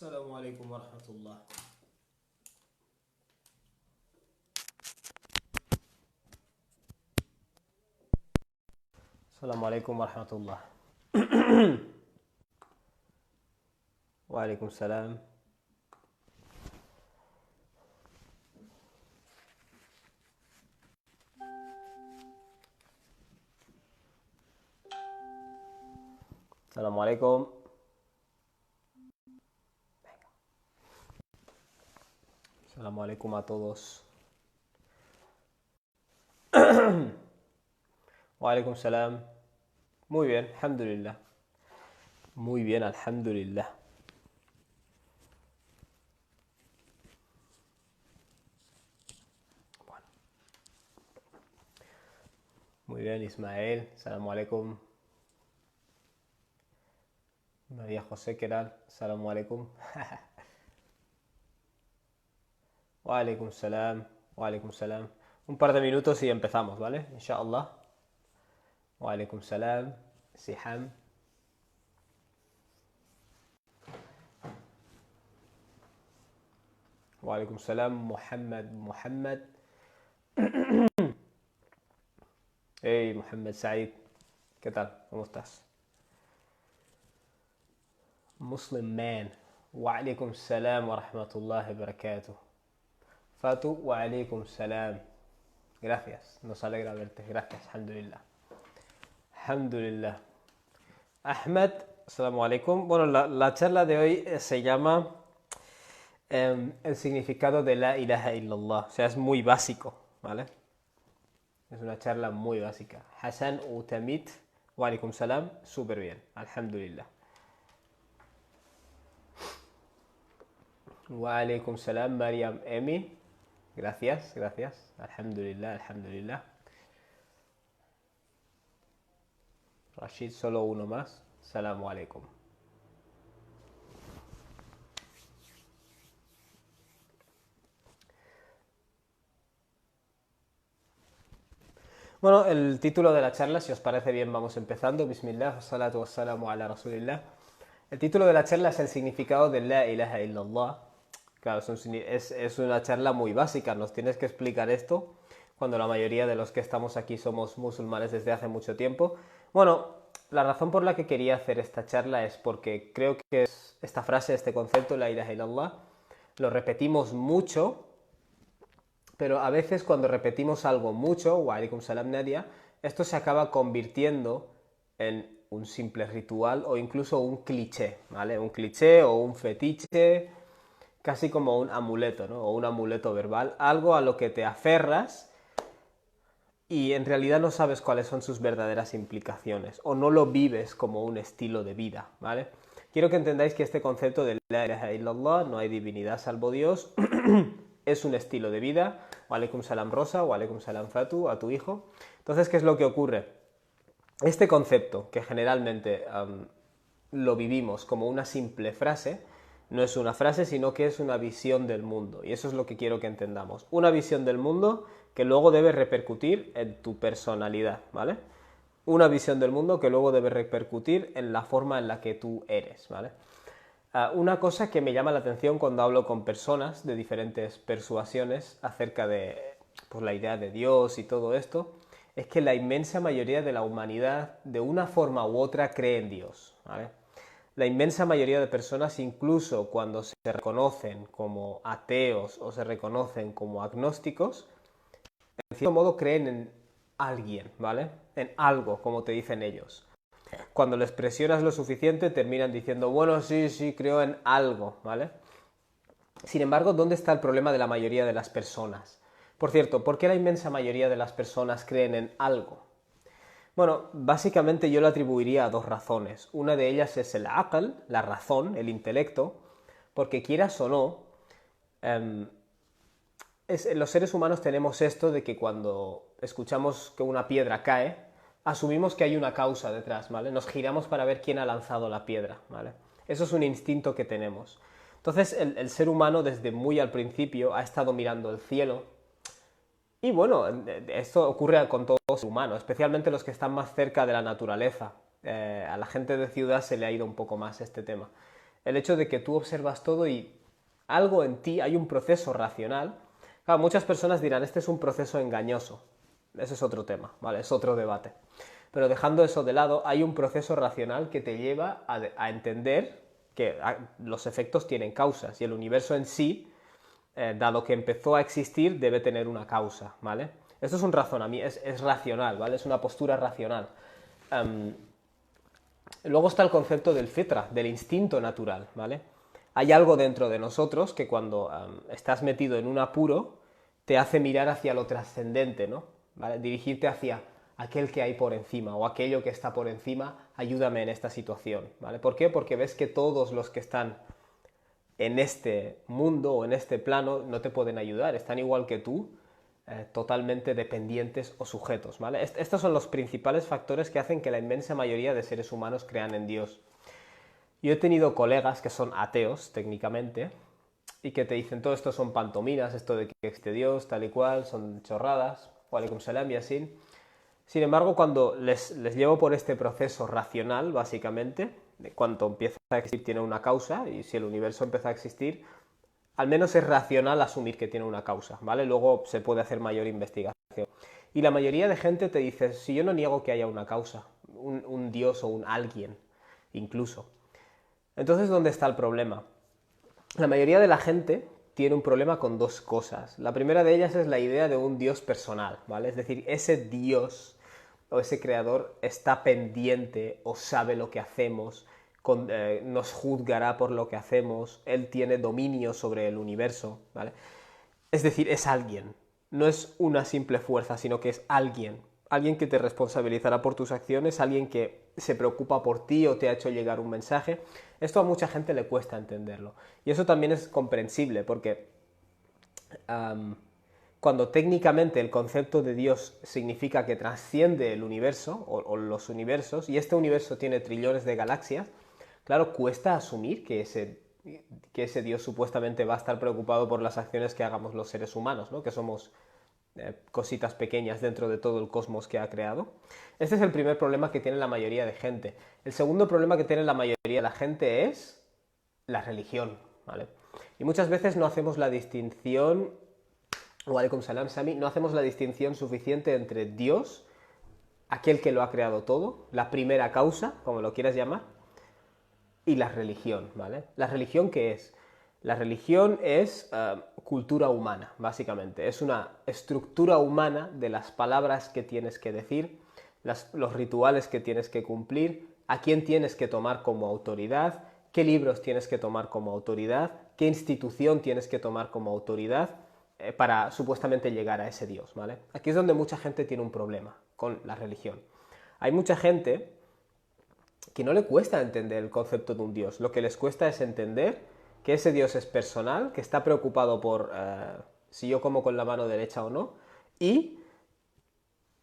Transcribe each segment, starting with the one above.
السلام عليكم ورحمة الله. السلام عليكم ورحمة الله. وعليكم السلام. السلام عليكم. السلام عليكم a todos. وعليكم السلام. Muy bien, alhamdulillah. Muy bien, alhamdulillah. Bueno. Muy bien, Ismael. Assalamu alaikum. María José Queral. Assalamu alaikum. Wa alaikum salam. Wa alaikum salam. Un par de minutos y empezamos, ¿vale? Inshallah. Wa alaikum salam. Siham. Wa alaikum salam. Muhammad. Hey, Muhammad Said. ¿Qué tal? ¿Cómo estás? Muslim man. Wa alaikum salam wa rahmatullahi wa barakatuh. Fatu, wa alaikum salam. Gracias, nos alegra verte. Gracias, alhamdulillah. Alhamdulillah. Ahmed, assalamu alaikum. Bueno, la charla de hoy se llama el significado de la ilaha illallah. O sea, es muy básico, ¿vale? Es una charla muy básica. Hassan Utamit, wa alaikum salam, súper bien, alhamdulillah. Wa alaikum salam, Mariam Emi. Gracias, gracias. Alhamdulillah, alhamdulillah. Rashid, solo uno más. Salamu alaikum. Bueno, el título de la charla, si os parece bien, vamos empezando. Bismillah, wassalatu wassalamu ala rasulillah. El título de la charla es el significado de la ilaha illallah. Claro, es una charla muy básica, nos tienes que explicar esto cuando la mayoría de los que estamos aquí somos musulmanes desde hace mucho tiempo. Bueno, la razón por la que quería hacer esta charla es porque creo que esta frase, este concepto, la ilaha illallah, lo repetimos mucho, pero a veces cuando repetimos algo mucho, wa alaikum salam Nadia, esto se acaba convirtiendo en un simple ritual o incluso un cliché, ¿vale? Un cliché o un fetiche, casi como un amuleto, ¿no? O un amuleto verbal, algo a lo que te aferras y en realidad no sabes cuáles son sus verdaderas implicaciones o no lo vives como un estilo de vida, ¿vale? Quiero que entendáis que este concepto de la ilaha illallah, no hay divinidad salvo Dios, es un estilo de vida. Wa alaikum salam Rosa, wa alaikum salam Fatu, a tu hijo. Entonces, ¿qué es lo que ocurre? Este concepto, que generalmente lo vivimos como una simple frase, no es una frase, sino que es una visión del mundo. Y eso es lo que quiero que entendamos. Una visión del mundo que luego debe repercutir en tu personalidad, ¿vale? Una visión del mundo que luego debe repercutir en la forma en la que tú eres, ¿vale? Una cosa que me llama la atención cuando hablo con personas de diferentes persuasiones acerca de pues, la idea de Dios y todo esto, es que la inmensa mayoría de la humanidad, de una forma u otra, cree en Dios, ¿vale? La inmensa mayoría de personas, incluso cuando se reconocen como ateos o se reconocen como agnósticos, en cierto modo creen en alguien, ¿vale? En algo, como te dicen ellos. Cuando les presionas lo suficiente, terminan diciendo, bueno, sí, creo en algo, ¿vale? Sin embargo, ¿dónde está el problema de la mayoría de las personas? Por cierto, ¿por qué la inmensa mayoría de las personas creen en algo? Bueno, básicamente yo lo atribuiría a dos razones. Una de ellas es el aql, la razón, el intelecto, porque quieras o no, los seres humanos tenemos esto de que cuando escuchamos que una piedra cae, asumimos que hay una causa detrás, ¿vale? Nos giramos para ver quién ha lanzado la piedra, ¿vale? Eso es un instinto que tenemos. Entonces el ser humano desde muy al principio ha estado mirando el cielo. Y bueno, esto ocurre con todo ser humano, especialmente los que están más cerca de la naturaleza. A la gente de ciudad se le ha ido un poco más este tema. El hecho de que tú observas todo y algo en ti, hay un proceso racional. Claro, muchas personas dirán, este es un proceso engañoso. Ese es otro tema, ¿vale? Es otro debate. Pero dejando eso de lado, hay un proceso racional que te lleva a entender que los efectos tienen causas y el universo en sí, dado que empezó a existir, debe tener una causa, ¿vale? Esto es un razonamiento, es racional, ¿vale? Es una postura racional. Um, Luego está el concepto del fitra, del instinto natural, ¿vale? Hay algo dentro de nosotros que cuando estás metido en un apuro te hace mirar hacia lo trascendente, ¿no? ¿Vale? Dirigirte hacia aquel que hay por encima o aquello que está por encima, ayúdame en esta situación, ¿vale? ¿Por qué? Porque ves que todos los que están en este mundo o en este plano no te pueden ayudar, están igual que tú, totalmente dependientes o sujetos, ¿vale? Estos son los principales factores que hacen que la inmensa mayoría de seres humanos crean en Dios. Yo he tenido colegas que son ateos, técnicamente, y que te dicen todo esto son pantominas, esto de que existe Dios, tal y cual, son chorradas, o alaikum salam y así. Sin embargo, cuando les llevo por este proceso racional, básicamente, de cuando empieza a existir tiene una causa, y si el universo empieza a existir, al menos es racional asumir que tiene una causa, ¿vale? Luego se puede hacer mayor investigación. Y la mayoría de gente te dice, si yo no niego que haya una causa, un Dios o un alguien, incluso. Entonces, ¿dónde está el problema? La mayoría de la gente tiene un problema con dos cosas. La primera de ellas es la idea de un Dios personal, ¿vale? Es decir, ese Dios o ese creador está pendiente o sabe lo que hacemos, nos juzgará por lo que hacemos, él tiene dominio sobre el universo, ¿vale? Es decir, es alguien, no es una simple fuerza, sino que es alguien, alguien que te responsabilizará por tus acciones, alguien que se preocupa por ti o te ha hecho llegar un mensaje. Esto a mucha gente le cuesta entenderlo. Y eso también es comprensible, porque cuando técnicamente el concepto de Dios significa que trasciende el universo o los universos, y este universo tiene trillones de galaxias, claro, cuesta asumir que ese Dios supuestamente va a estar preocupado por las acciones que hagamos los seres humanos, ¿no? Que somos cositas pequeñas dentro de todo el cosmos que ha creado. Este es el primer problema que tiene la mayoría de gente. El segundo problema que tiene la mayoría de la gente es la religión, ¿vale? Y muchas veces no hacemos la distinción, o alaikum salam Sami, no hacemos la distinción suficiente entre Dios, aquel que lo ha creado todo, la primera causa, como lo quieras llamar, y la religión, ¿vale? ¿La religión qué es? La religión es cultura humana, básicamente. Es una estructura humana de las palabras que tienes que decir, los rituales que tienes que cumplir, a quién tienes que tomar como autoridad, qué libros tienes que tomar como autoridad, qué institución tienes que tomar como autoridad para supuestamente llegar a ese Dios, ¿vale? Aquí es donde mucha gente tiene un problema con la religión. Hay mucha gente que no le cuesta entender el concepto de un Dios. Lo que les cuesta es entender que ese Dios es personal, que está preocupado por si yo como con la mano derecha o no, y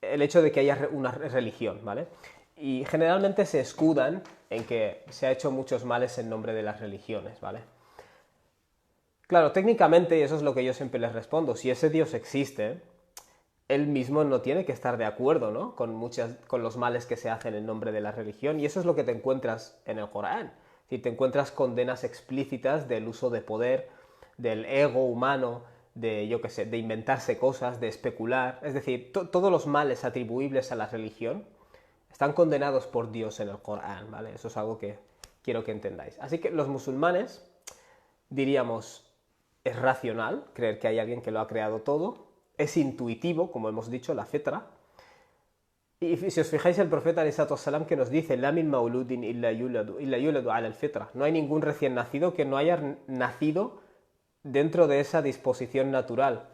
el hecho de que haya una religión, ¿vale? Y generalmente se escudan en que se ha hecho muchos males en nombre de las religiones, ¿vale? Claro, técnicamente, y eso es lo que yo siempre les respondo, si ese Dios existe, él mismo no tiene que estar de acuerdo, ¿no? Con los males que se hacen en nombre de la religión, y eso es lo que te encuentras en el Corán. Si te encuentras condenas explícitas del uso de poder, del ego humano, de, yo qué sé, de inventarse cosas, de especular. Es decir, todos los males atribuibles a la religión están condenados por Dios en el Corán, ¿vale? Eso es algo que quiero que entendáis. Así que los musulmanes, diríamos, es racional creer que hay alguien que lo ha creado todo, es intuitivo, como hemos dicho, la fitra. Y si os fijáis, el profeta ﷺ que nos dice, la min mauludin illa yuladu ala al-fitra. No hay ningún recién nacido que no haya nacido dentro de esa disposición natural.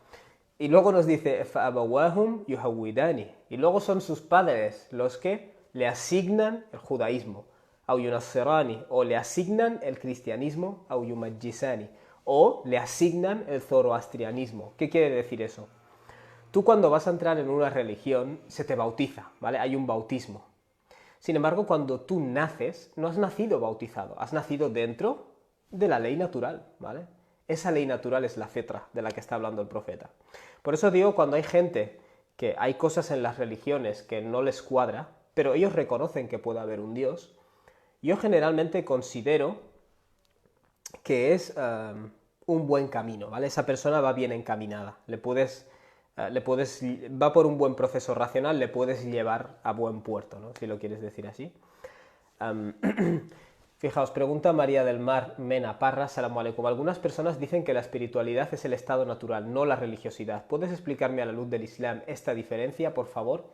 Y luego nos dice, fa'abawahum yuhawidani. Y luego son sus padres los que le asignan el judaísmo, au yunassirani, o le asignan el cristianismo, au yumajjisani, o le asignan el zoroastrianismo. ¿Qué quiere decir eso? Tú cuando vas a entrar en una religión se te bautiza, ¿vale? Hay un bautismo. Sin embargo, cuando tú naces, no has nacido bautizado, has nacido dentro de la ley natural, ¿vale? Esa ley natural es la fitra de la que está hablando el profeta. Por eso digo, cuando hay gente que hay cosas en las religiones que no les cuadra, pero ellos reconocen que puede haber un Dios, yo generalmente considero que es un buen camino, ¿vale? Esa persona va bien encaminada, va por un buen proceso racional, le puedes llevar a buen puerto, ¿no? Si lo quieres decir así. Um, Fijaos, pregunta María del Mar Mena Parra, Salamu Alaikum. Algunas personas dicen que la espiritualidad es el estado natural, no la religiosidad. ¿Puedes explicarme a la luz del Islam esta diferencia, por favor?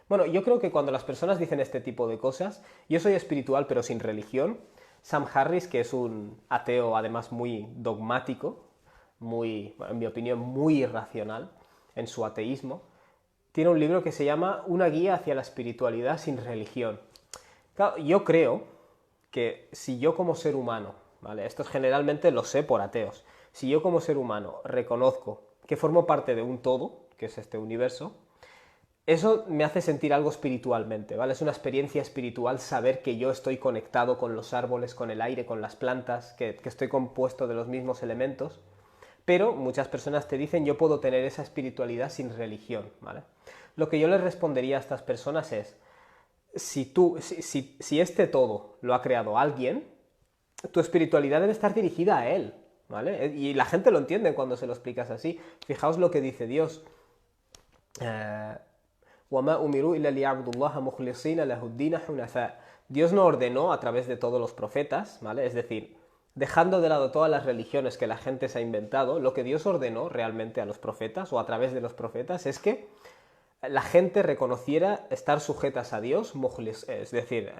Bueno, yo creo que cuando las personas dicen este tipo de cosas, yo soy espiritual pero sin religión. Sam Harris, que es un ateo además muy dogmático, en mi opinión, muy irracional en su ateísmo, tiene un libro que se llama Una guía hacia la espiritualidad sin religión. Claro, yo creo que si yo como ser humano, ¿vale? Esto generalmente lo sé por ateos, si yo como ser humano reconozco que formo parte de un todo, que es este universo, eso me hace sentir algo espiritualmente, ¿vale? Es una experiencia espiritual saber que yo estoy conectado con los árboles, con el aire, con las plantas, que estoy compuesto de los mismos elementos, pero muchas personas te dicen yo puedo tener esa espiritualidad sin religión, ¿vale? Lo que yo les respondería a estas personas es, si este todo lo ha creado alguien, tu espiritualidad debe estar dirigida a él, ¿vale? Y la gente lo entiende cuando se lo explicas así. Fijaos lo que dice Dios. Dios no ordenó a través de todos los profetas, ¿vale? Es decir, dejando de lado todas las religiones que la gente se ha inventado, lo que Dios ordenó realmente a los profetas o a través de los profetas es que la gente reconociera estar sujetas a Dios, es decir,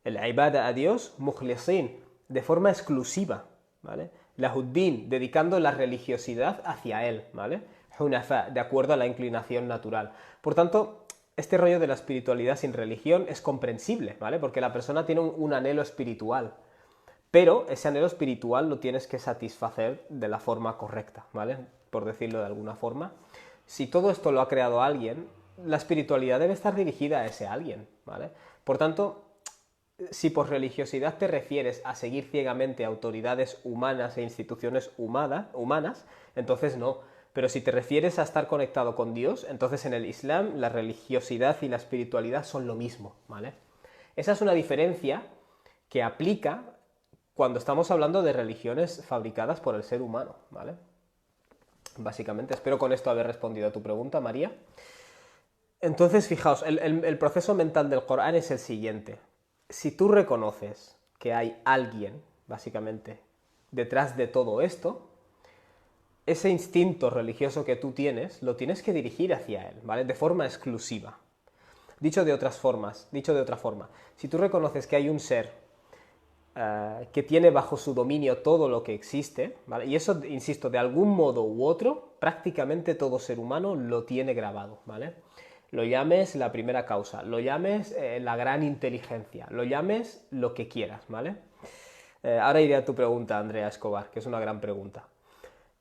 el ibada a Dios, mukhlisin, de forma exclusiva, ¿vale? Lahuddin, dedicando la religiosidad hacia él, ¿vale? Hunafa, de acuerdo a la inclinación natural. Por tanto, este rollo de la espiritualidad sin religión es comprensible, ¿vale? Porque la persona tiene un anhelo espiritual, pero ese anhelo espiritual lo tienes que satisfacer de la forma correcta, ¿vale? Por decirlo de alguna forma. Si todo esto lo ha creado alguien, la espiritualidad debe estar dirigida a ese alguien, ¿vale? Por tanto, si por religiosidad te refieres a seguir ciegamente autoridades humanas e instituciones humanas, entonces no. Pero si te refieres a estar conectado con Dios, entonces en el Islam la religiosidad y la espiritualidad son lo mismo, ¿vale? Esa es una diferencia que aplica cuando estamos hablando de religiones fabricadas por el ser humano, ¿vale? Básicamente, espero con esto haber respondido a tu pregunta, María. Entonces, fijaos, el proceso mental del Corán es el siguiente. Si tú reconoces que hay alguien, básicamente, detrás de todo esto, ese instinto religioso que tú tienes, lo tienes que dirigir hacia él, ¿vale? De forma exclusiva. Dicho de otra forma, si tú reconoces que hay un ser que tiene bajo su dominio todo lo que existe, ¿vale? Y eso, insisto, de algún modo u otro, prácticamente todo ser humano lo tiene grabado, ¿vale? Lo llames la primera causa, lo llames la gran inteligencia, lo llames lo que quieras, ¿vale? Ahora iré a tu pregunta, Andrea Escobar, que es una gran pregunta.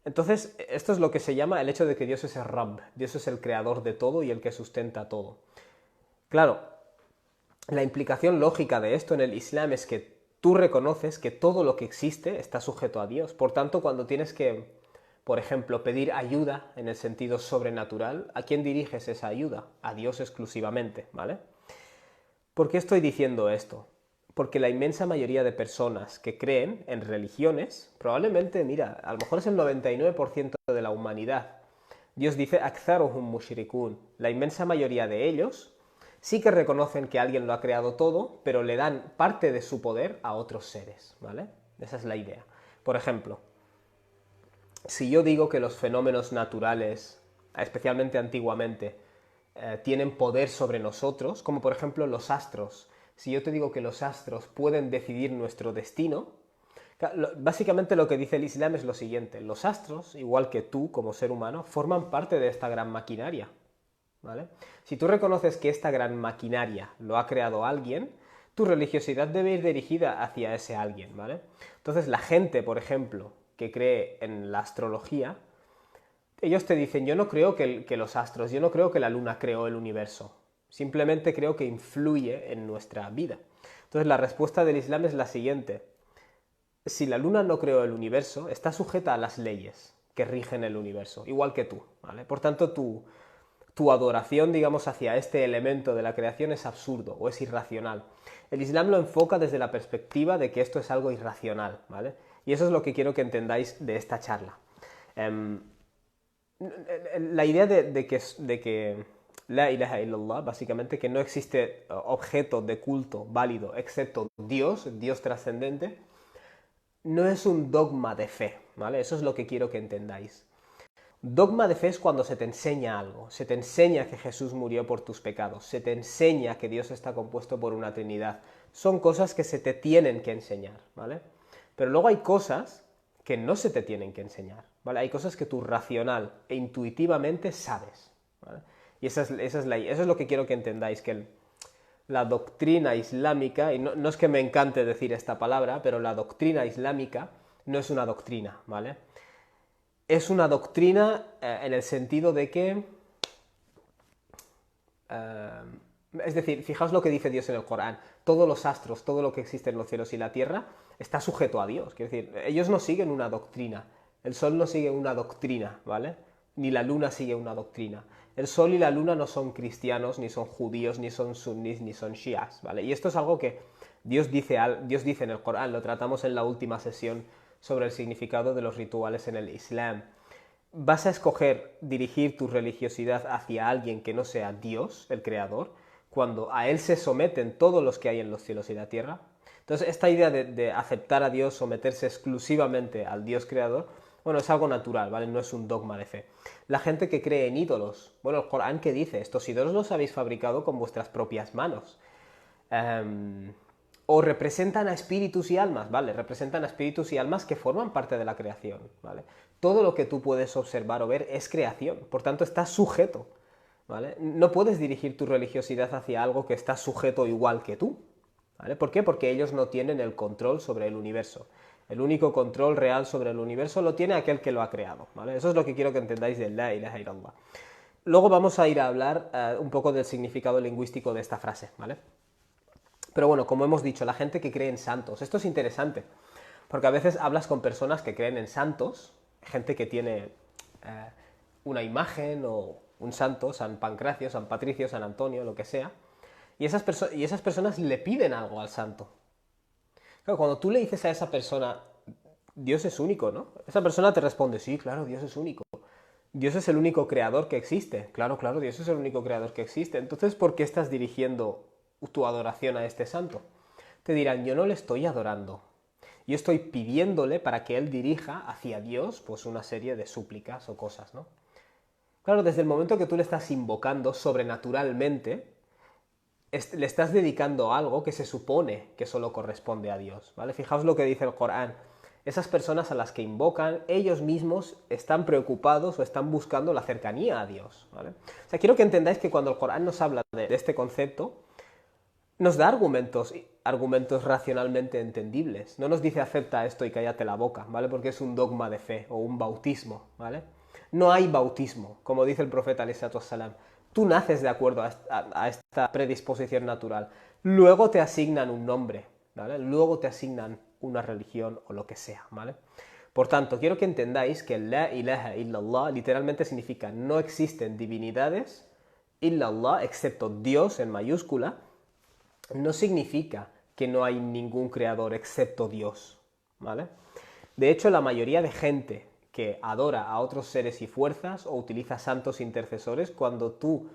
Entonces, esto es lo que se llama el hecho de que Dios es el Rabb, Dios es el creador de todo y el que sustenta todo. Claro, la implicación lógica de esto en el Islam es que tú reconoces que todo lo que existe está sujeto a Dios. Por tanto, cuando tienes que, por ejemplo, pedir ayuda en el sentido sobrenatural, ¿a quién diriges esa ayuda? A Dios exclusivamente, ¿vale? ¿Por qué estoy diciendo esto? Porque la inmensa mayoría de personas que creen en religiones, probablemente, mira, a lo mejor es el 99% de la humanidad. Dios dice, aktharuhum mushrikun. La inmensa mayoría de ellos sí que reconocen que alguien lo ha creado todo, pero le dan parte de su poder a otros seres, ¿vale? Esa es la idea. Por ejemplo, si yo digo que los fenómenos naturales, especialmente antiguamente, tienen poder sobre nosotros, como por ejemplo los astros, si yo te digo que los astros pueden decidir nuestro destino, básicamente lo que dice el Islam es lo siguiente, los astros, igual que tú como ser humano, forman parte de esta gran maquinaria, ¿vale? Si tú reconoces que esta gran maquinaria lo ha creado alguien, tu religiosidad debe ir dirigida hacia ese alguien, ¿vale? Entonces la gente, por ejemplo, que cree en la astrología, ellos te dicen, yo no creo que los astros, yo no creo que la luna creó el universo, simplemente creo que influye en nuestra vida. Entonces la respuesta del Islam es la siguiente, si la luna no creó el universo, está sujeta a las leyes que rigen el universo, igual que tú, ¿vale? Por tanto, tu adoración, digamos, hacia este elemento de la creación es absurdo o es irracional. El Islam lo enfoca desde la perspectiva de que esto es algo irracional, ¿vale? Y eso es lo que quiero que entendáis de esta charla. La idea de que la ilaha illallah, básicamente, que no existe objeto de culto válido excepto Dios, Dios trascendente, no es un dogma de fe, ¿vale? Eso es lo que quiero que entendáis. Dogma de fe es cuando se te enseña algo, se te enseña que Jesús murió por tus pecados, se te enseña que Dios está compuesto por una Trinidad. Son cosas que se te tienen que enseñar, ¿vale? Pero luego hay cosas que no se te tienen que enseñar, ¿vale? Hay cosas que tú racional e intuitivamente sabes, ¿vale? Y eso es lo que quiero que entendáis, que la doctrina islámica, y no es que me encante decir esta palabra, pero la doctrina islámica no es una doctrina, ¿vale? Es una doctrina en el sentido de que... es decir, fijaos lo que dice Dios en el Corán. Todos los astros, todo lo que existe en los cielos y la tierra está sujeto a Dios. Quiero decir, ellos no siguen una doctrina. El sol no sigue una doctrina, ¿vale? Ni la luna sigue una doctrina. El sol y la luna no son cristianos, ni son judíos, ni son sunnis, ni son shias, ¿vale? Y esto es algo que Dios dice en el Corán, lo tratamos en la última sesión sobre el significado de los rituales en el Islam. ¿Vas a escoger dirigir tu religiosidad hacia alguien que no sea Dios, el Creador, cuando a Él se someten todos los que hay en los cielos y la tierra? Entonces, esta idea de aceptar a Dios, someterse exclusivamente al Dios Creador, bueno, es algo natural, ¿vale? No es un dogma de fe. La gente que cree en ídolos, bueno, el Corán, ¿qué dice? Estos ídolos los habéis fabricado con vuestras propias manos. O representan a espíritus y almas, ¿vale? Representan a espíritus y almas que forman parte de la creación, ¿vale? Todo lo que tú puedes observar o ver es creación, por tanto estás sujeto, ¿vale? No puedes dirigir tu religiosidad hacia algo que está sujeto igual que tú, ¿vale? ¿Por qué? Porque ellos no tienen el control sobre el universo. El único control real sobre el universo lo tiene aquel que lo ha creado, ¿vale? Eso es lo que quiero que entendáis de la ilaha illallah. Luego vamos a ir a hablar un poco del significado lingüístico de esta frase, ¿vale? Pero bueno, como hemos dicho, la gente que cree en santos, esto es interesante, porque a veces hablas con personas que creen en santos, gente que tiene una imagen o un santo, San Pancracio, San Patricio, San Antonio, lo que sea, y esas personas le piden algo al santo. Claro, cuando tú le dices a esa persona, Dios es único, ¿no? Esa persona te responde, sí, claro, Dios es único. Dios es el único creador que existe. Claro, claro, Dios es el único creador que existe. Entonces, ¿por qué estás dirigiendo tu adoración a este santo? Te dirán, yo no le estoy adorando. Yo estoy pidiéndole para que él dirija hacia Dios pues una serie de súplicas o cosas, ¿no? Claro, desde el momento que tú le estás invocando sobrenaturalmente, le estás dedicando algo que se supone que solo corresponde a Dios, ¿vale? Fijaos lo que dice el Corán. Esas personas a las que invocan, ellos mismos están preocupados o están buscando la cercanía a Dios, ¿vale? O sea, quiero que entendáis que cuando el Corán nos habla de este concepto, nos da argumentos racionalmente entendibles. No nos dice acepta esto y cállate la boca, ¿vale? Porque es un dogma de fe o un bautismo, ¿vale? No hay bautismo, como dice el profeta alayhi salatu wassalam. Tú naces de acuerdo a esta predisposición natural. Luego te asignan un nombre, ¿vale? Luego te asignan una religión o lo que sea, ¿vale? Por tanto, quiero que entendáis que la ilaha illallah literalmente significa no existen divinidades illallah, excepto Dios en mayúscula. No significa que no hay ningún creador excepto Dios, ¿vale? De hecho, la mayoría de gente que adora a otros seres y fuerzas o utiliza santos intercesores, cuando tú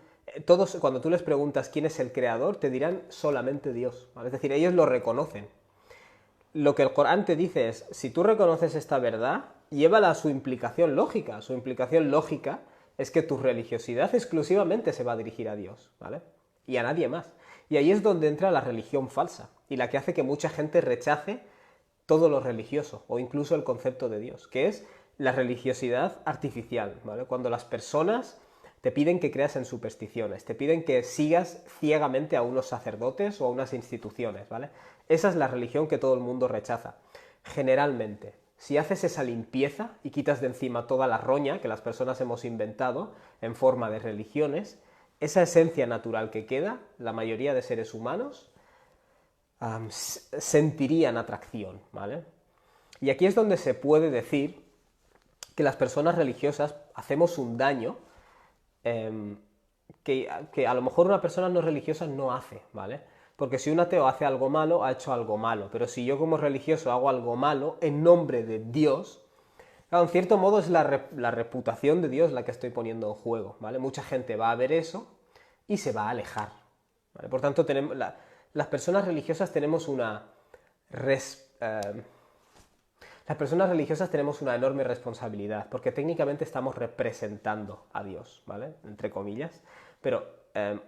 les preguntas quién es el creador, te dirán solamente Dios, ¿vale? Es decir, ellos lo reconocen. Lo que el Corán te dice es, si tú reconoces esta verdad, llévala a su implicación lógica. Su implicación lógica es que tu religiosidad exclusivamente se va a dirigir a Dios, ¿vale? Y a nadie más. Y ahí es donde entra la religión falsa, y la que hace que mucha gente rechace todo lo religioso, o incluso el concepto de Dios, que es la religiosidad artificial, ¿vale? Cuando las personas te piden que creas en supersticiones, te piden que sigas ciegamente a unos sacerdotes o a unas instituciones, ¿vale? Esa es la religión que todo el mundo rechaza. Generalmente, si haces esa limpieza y quitas de encima toda la roña que las personas hemos inventado en forma de religiones, esa esencia natural que queda, la mayoría de seres humanos sentirían atracción, ¿vale? Y aquí es donde se puede decir que las personas religiosas hacemos un daño que a lo mejor una persona no religiosa no hace, ¿vale? Porque si un ateo hace algo malo, ha hecho algo malo. Pero si yo como religioso hago algo malo en nombre de Dios, claro, en cierto modo es la reputación de Dios la que estoy poniendo en juego, ¿vale? Mucha gente va a ver eso y se va a alejar, ¿vale? Por tanto, las personas religiosas tenemos las personas religiosas tenemos una enorme responsabilidad, porque técnicamente estamos representando a Dios, ¿vale? Entre comillas. Pero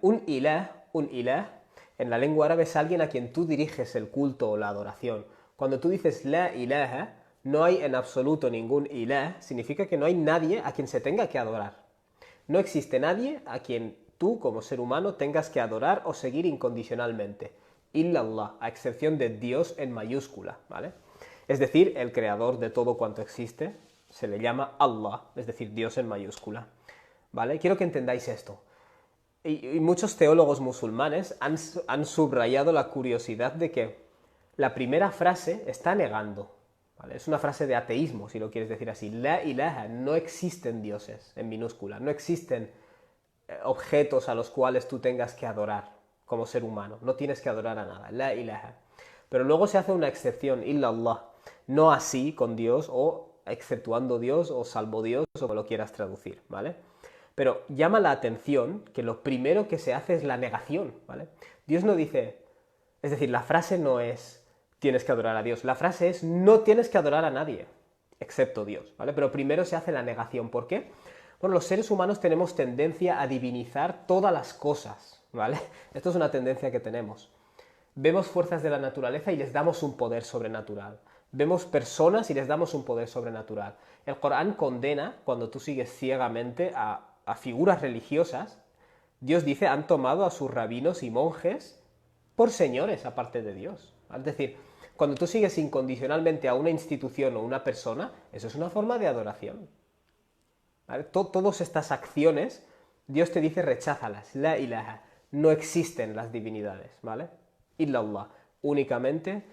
un ilah, en la lengua árabe es alguien a quien tú diriges el culto o la adoración. Cuando tú dices la ilaha, no hay en absoluto ningún ilah, significa que no hay nadie a quien se tenga que adorar. No existe nadie a quien tú, como ser humano, tengas que adorar o seguir incondicionalmente. Illallah, a excepción de Dios en mayúscula, ¿vale? Es decir, el creador de todo cuanto existe se le llama Allah, es decir, Dios en mayúscula, ¿vale? Quiero que entendáis esto. Y muchos teólogos musulmanes han subrayado la curiosidad de que la primera frase está negando, ¿vale? Es una frase de ateísmo, si lo quieres decir así. La ilaha, no existen dioses, en minúscula, no existen objetos a los cuales tú tengas que adorar como ser humano, no tienes que adorar a nada, la ilaha. Pero luego se hace una excepción, illallah, no así con Dios o exceptuando Dios o salvo Dios o como lo quieras traducir, ¿vale? Pero llama la atención que lo primero que se hace es la negación, ¿vale? Dios no dice, es decir, la frase no es tienes que adorar a Dios, la frase es no tienes que adorar a nadie, excepto Dios, ¿vale? Pero primero se hace la negación, ¿por qué? Bueno, los seres humanos tenemos tendencia a divinizar todas las cosas, ¿vale? Esto es una tendencia que tenemos. Vemos fuerzas de la naturaleza y les damos un poder sobrenatural. Vemos personas y les damos un poder sobrenatural. El Corán condena cuando tú sigues ciegamente a figuras religiosas. Dios dice, han tomado a sus rabinos y monjes por señores aparte de Dios. Es decir, cuando tú sigues incondicionalmente a una institución o una persona, eso es una forma de adoración, ¿vale? Todas estas acciones, Dios te dice recházalas, la ilaha, no existen las divinidades, ¿vale? Illallah, únicamente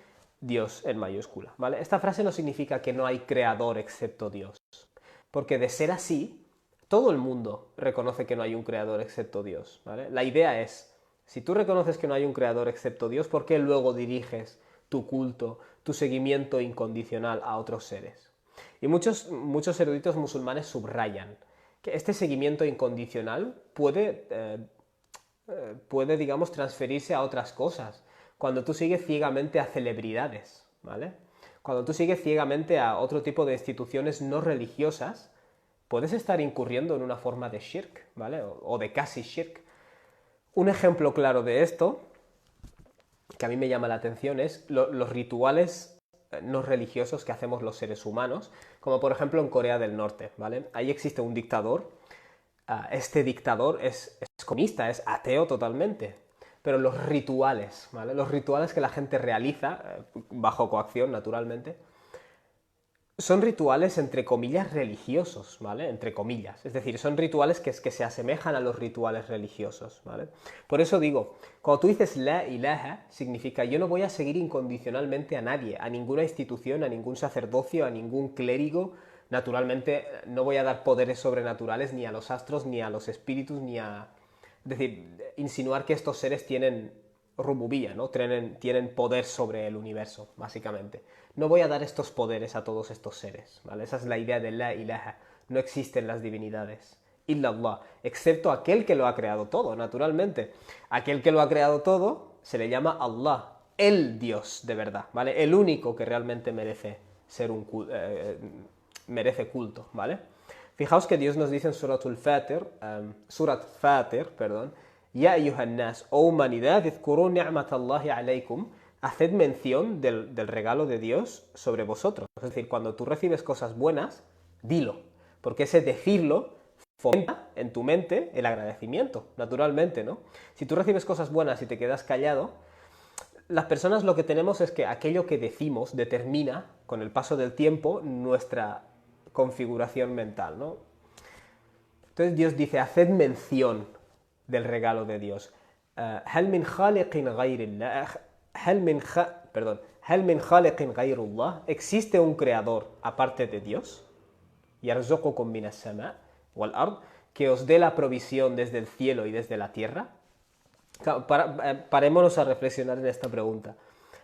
Dios en mayúscula, ¿vale? Esta frase no significa que no hay creador excepto Dios, porque de ser así, todo el mundo reconoce que no hay un creador excepto Dios, ¿vale? La idea es, si tú reconoces que no hay un creador excepto Dios, ¿por qué luego diriges tu culto, tu seguimiento incondicional a otros seres? Y muchos eruditos musulmanes subrayan que este seguimiento incondicional puede, digamos, transferirse a otras cosas. Cuando tú sigues ciegamente a celebridades, ¿vale? Cuando tú sigues ciegamente a otro tipo de instituciones no religiosas, puedes estar incurriendo en una forma de shirk, ¿vale? O de casi shirk. Un ejemplo claro de esto, que a mí me llama la atención, es los rituales no religiosos que hacemos los seres humanos, como por ejemplo en Corea del Norte, ¿vale? Ahí existe un dictador, este dictador es comunista, es ateo totalmente, pero los rituales, ¿vale? Los rituales que la gente realiza, bajo coacción naturalmente, son rituales entre comillas religiosos, ¿vale? Entre comillas. Es decir, son rituales que se asemejan a los rituales religiosos, ¿vale? Por eso digo, cuando tú dices la ilaha, significa yo no voy a seguir incondicionalmente a nadie, a ninguna institución, a ningún sacerdocio, a ningún clérigo. Naturalmente no voy a dar poderes sobrenaturales ni a los astros, ni a los espíritus, ni a... Es decir, insinuar que estos seres tienen rububía, ¿no? Tienen poder sobre el universo, básicamente. No voy a dar estos poderes a todos estos seres, ¿vale? Esa es la idea de la ilaha. No existen las divinidades. Illallah, excepto aquel que lo ha creado todo, naturalmente. Aquel que lo ha creado todo se le llama Allah, el Dios de verdad, ¿vale? El único que realmente merece ser merece culto, ¿vale? Fijaos que Dios nos dice en Surat Fatir, perdón, Ya ayyuhan nas, oh humanidad, izkurú ni'matallahi alaykum, haced mención del regalo de Dios sobre vosotros. Es decir, cuando tú recibes cosas buenas, dilo, porque ese decirlo fomenta en tu mente el agradecimiento, naturalmente, ¿no? Si tú recibes cosas buenas y te quedas callado, las personas lo que tenemos es que aquello que decimos determina, con el paso del tiempo, nuestra configuración mental, ¿no? Entonces Dios dice, haced mención del regalo de Dios. هل من خالق غير الله هل من خالق غير الله, ¿existe un creador aparte de Dios? يرزقكم من السماء والأرض, que os dé la provisión desde el cielo y desde la tierra. Claro, parémonos a reflexionar en esta pregunta.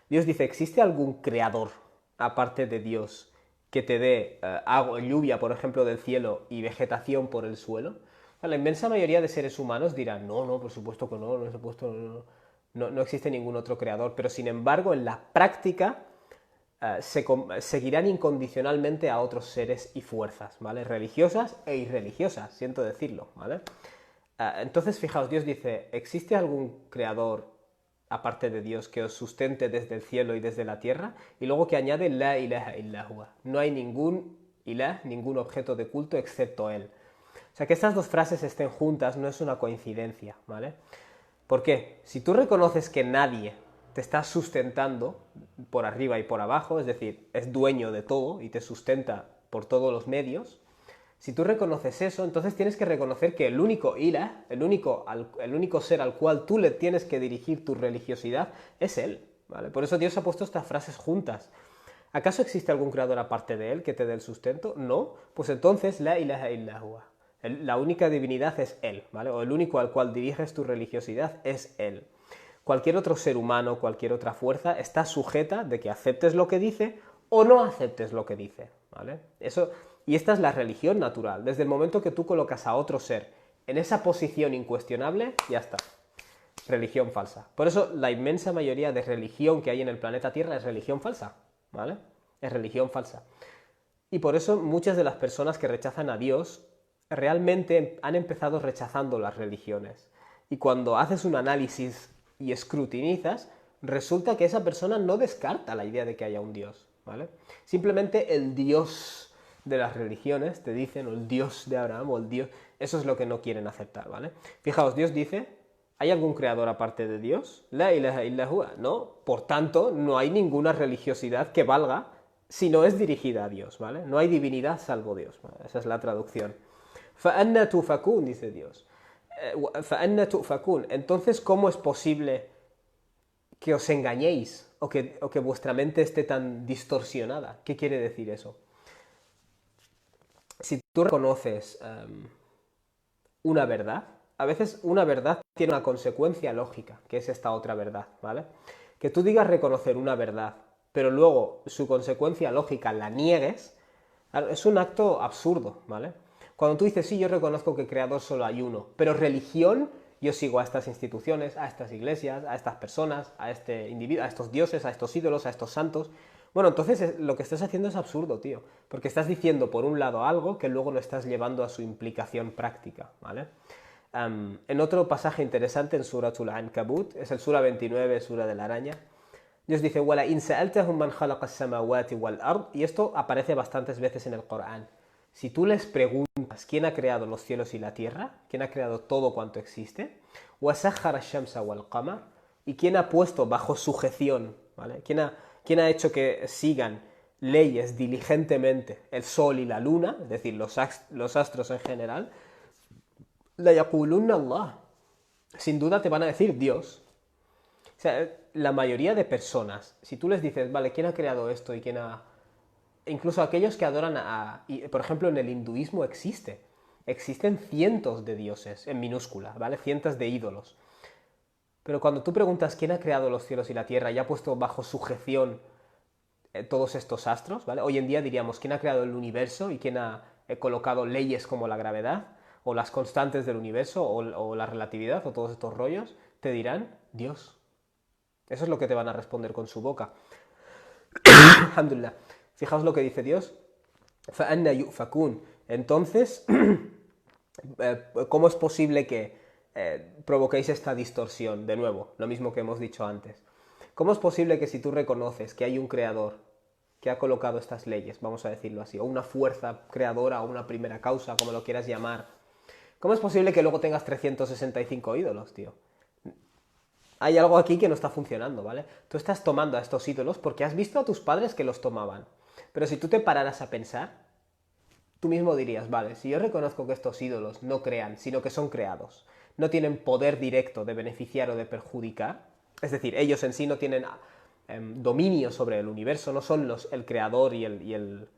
Dios dice, ¿existe algún creador, aparte de Dios, que te dé agua, lluvia, por ejemplo, del cielo y vegetación por el suelo? La inmensa mayoría de seres humanos dirán, no, no, por supuesto que no, por supuesto no existe ningún otro creador, pero sin embargo, en la práctica seguirán incondicionalmente a otros seres y fuerzas, ¿vale? Religiosas e irreligiosas, siento decirlo, ¿vale? Entonces, fijaos, Dios dice, ¿existe algún creador aparte de Dios que os sustente desde el cielo y desde la tierra? Y luego que añade, la ilaha illa huwa. No hay ningún ilah, ningún objeto de culto excepto Él. O sea, que estas dos frases estén juntas no es una coincidencia, ¿vale? ¿Por qué? Si tú reconoces que nadie te está sustentando por arriba y por abajo, es decir, es dueño de todo y te sustenta por todos los medios, si tú reconoces eso, entonces tienes que reconocer que el único ilah, el único ser al cual tú le tienes que dirigir tu religiosidad, es Él, ¿vale? Por eso Dios ha puesto estas frases juntas. ¿Acaso existe algún creador aparte de Él que te dé el sustento? No. Pues entonces, la ilaha illa huwa. La única divinidad es Él, ¿vale? O el único al cual diriges tu religiosidad es Él. Cualquier otro ser humano, cualquier otra fuerza está sujeta de que aceptes lo que dice o no aceptes lo que dice, ¿vale? Y esta es la religión natural. Desde el momento que tú colocas a otro ser en esa posición incuestionable, ya está. Religión falsa. Por eso la inmensa mayoría de religión que hay en el planeta Tierra es religión falsa, ¿vale? Es religión falsa. Y por eso muchas de las personas que rechazan a Dios realmente han empezado rechazando las religiones. Y cuando haces un análisis y escrutinizas, resulta que esa persona no descarta la idea de que haya un Dios, ¿vale? Simplemente el Dios de las religiones te dicen, o el Dios de Abraham, o el Dios, eso es lo que no quieren aceptar, ¿vale? Fijaos, Dios dice, ¿hay algún creador aparte de Dios? La ilaha illa huwa, ¿no? Por tanto, no hay ninguna religiosidad que valga si no es dirigida a Dios, ¿vale? No hay divinidad salvo Dios, ¿vale? Esa es la traducción. فَأَنَّ تُؤْفَكُونَ, dice Dios. فَأَنَّ تُؤْفَكُونَ. Entonces, ¿cómo es posible que os engañéis o que vuestra mente esté tan distorsionada? ¿Qué quiere decir eso? Si tú reconoces una verdad, a veces una verdad tiene una consecuencia lógica, que es esta otra verdad, ¿vale? Que tú digas reconocer una verdad, pero luego su consecuencia lógica la niegues, es un acto absurdo, ¿vale? Cuando tú dices, sí, yo reconozco que creador solo hay uno, pero religión, yo sigo a estas instituciones, a estas iglesias, a estas personas, a este individuo, a estos dioses, a estos ídolos, a estos santos. Bueno, entonces lo que estás haciendo es absurdo, tío, porque estás diciendo por un lado algo que luego no estás llevando a su implicación práctica, ¿vale? En otro pasaje interesante en Suratul Ankabut, es el Sura 29, Sura de la Araña, Dios dice, "Wala in sa'altahum man khalaqa as-samawati wal ard", y esto aparece bastantes veces en el Corán. Si tú les preguntas quién ha creado los cielos y la tierra, quién ha creado todo cuanto existe, وَسَخَّرَ الشَّمْسَ وَالْقَمَرَ, y quién ha puesto bajo sujeción, ¿vale? ¿Quién ha hecho que sigan leyes diligentemente el sol y la luna, es decir, los astros en general, لَيَقُولُنَّ اللَّهُ, sin duda te van a decir Dios. O sea, la mayoría de personas, si tú les dices, vale, ¿quién ha creado esto y quién ha...? Incluso aquellos que adoran por ejemplo, en el hinduismo existen cientos de dioses, en minúscula, ¿vale? Cientos de ídolos. Pero cuando tú preguntas quién ha creado los cielos y la tierra y ha puesto bajo sujeción todos estos astros, ¿vale? Hoy en día diríamos quién ha creado el universo y quién ha colocado leyes como la gravedad o las constantes del universo o la relatividad o todos estos rollos, te dirán Dios. Eso es lo que te van a responder con su boca. Alhamdulillah. Fijaos lo que dice Dios. فَأَنَّ يُؤْفَكُونَ. Entonces, ¿cómo es posible que provoquéis esta distorsión? De nuevo, lo mismo que hemos dicho antes. ¿Cómo es posible que si tú reconoces que hay un creador que ha colocado estas leyes, vamos a decirlo así, o una fuerza creadora o una primera causa, como lo quieras llamar, ¿cómo es posible que luego tengas 365 ídolos, tío? Hay algo aquí que no está funcionando, ¿vale? Tú estás tomando a estos ídolos porque has visto a tus padres que los tomaban. Pero si tú te pararas a pensar, tú mismo dirías, vale, si yo reconozco que estos ídolos no crean, sino que son creados, no tienen poder directo de beneficiar o de perjudicar, es decir, ellos en sí no tienen dominio sobre el universo, no son el creador y el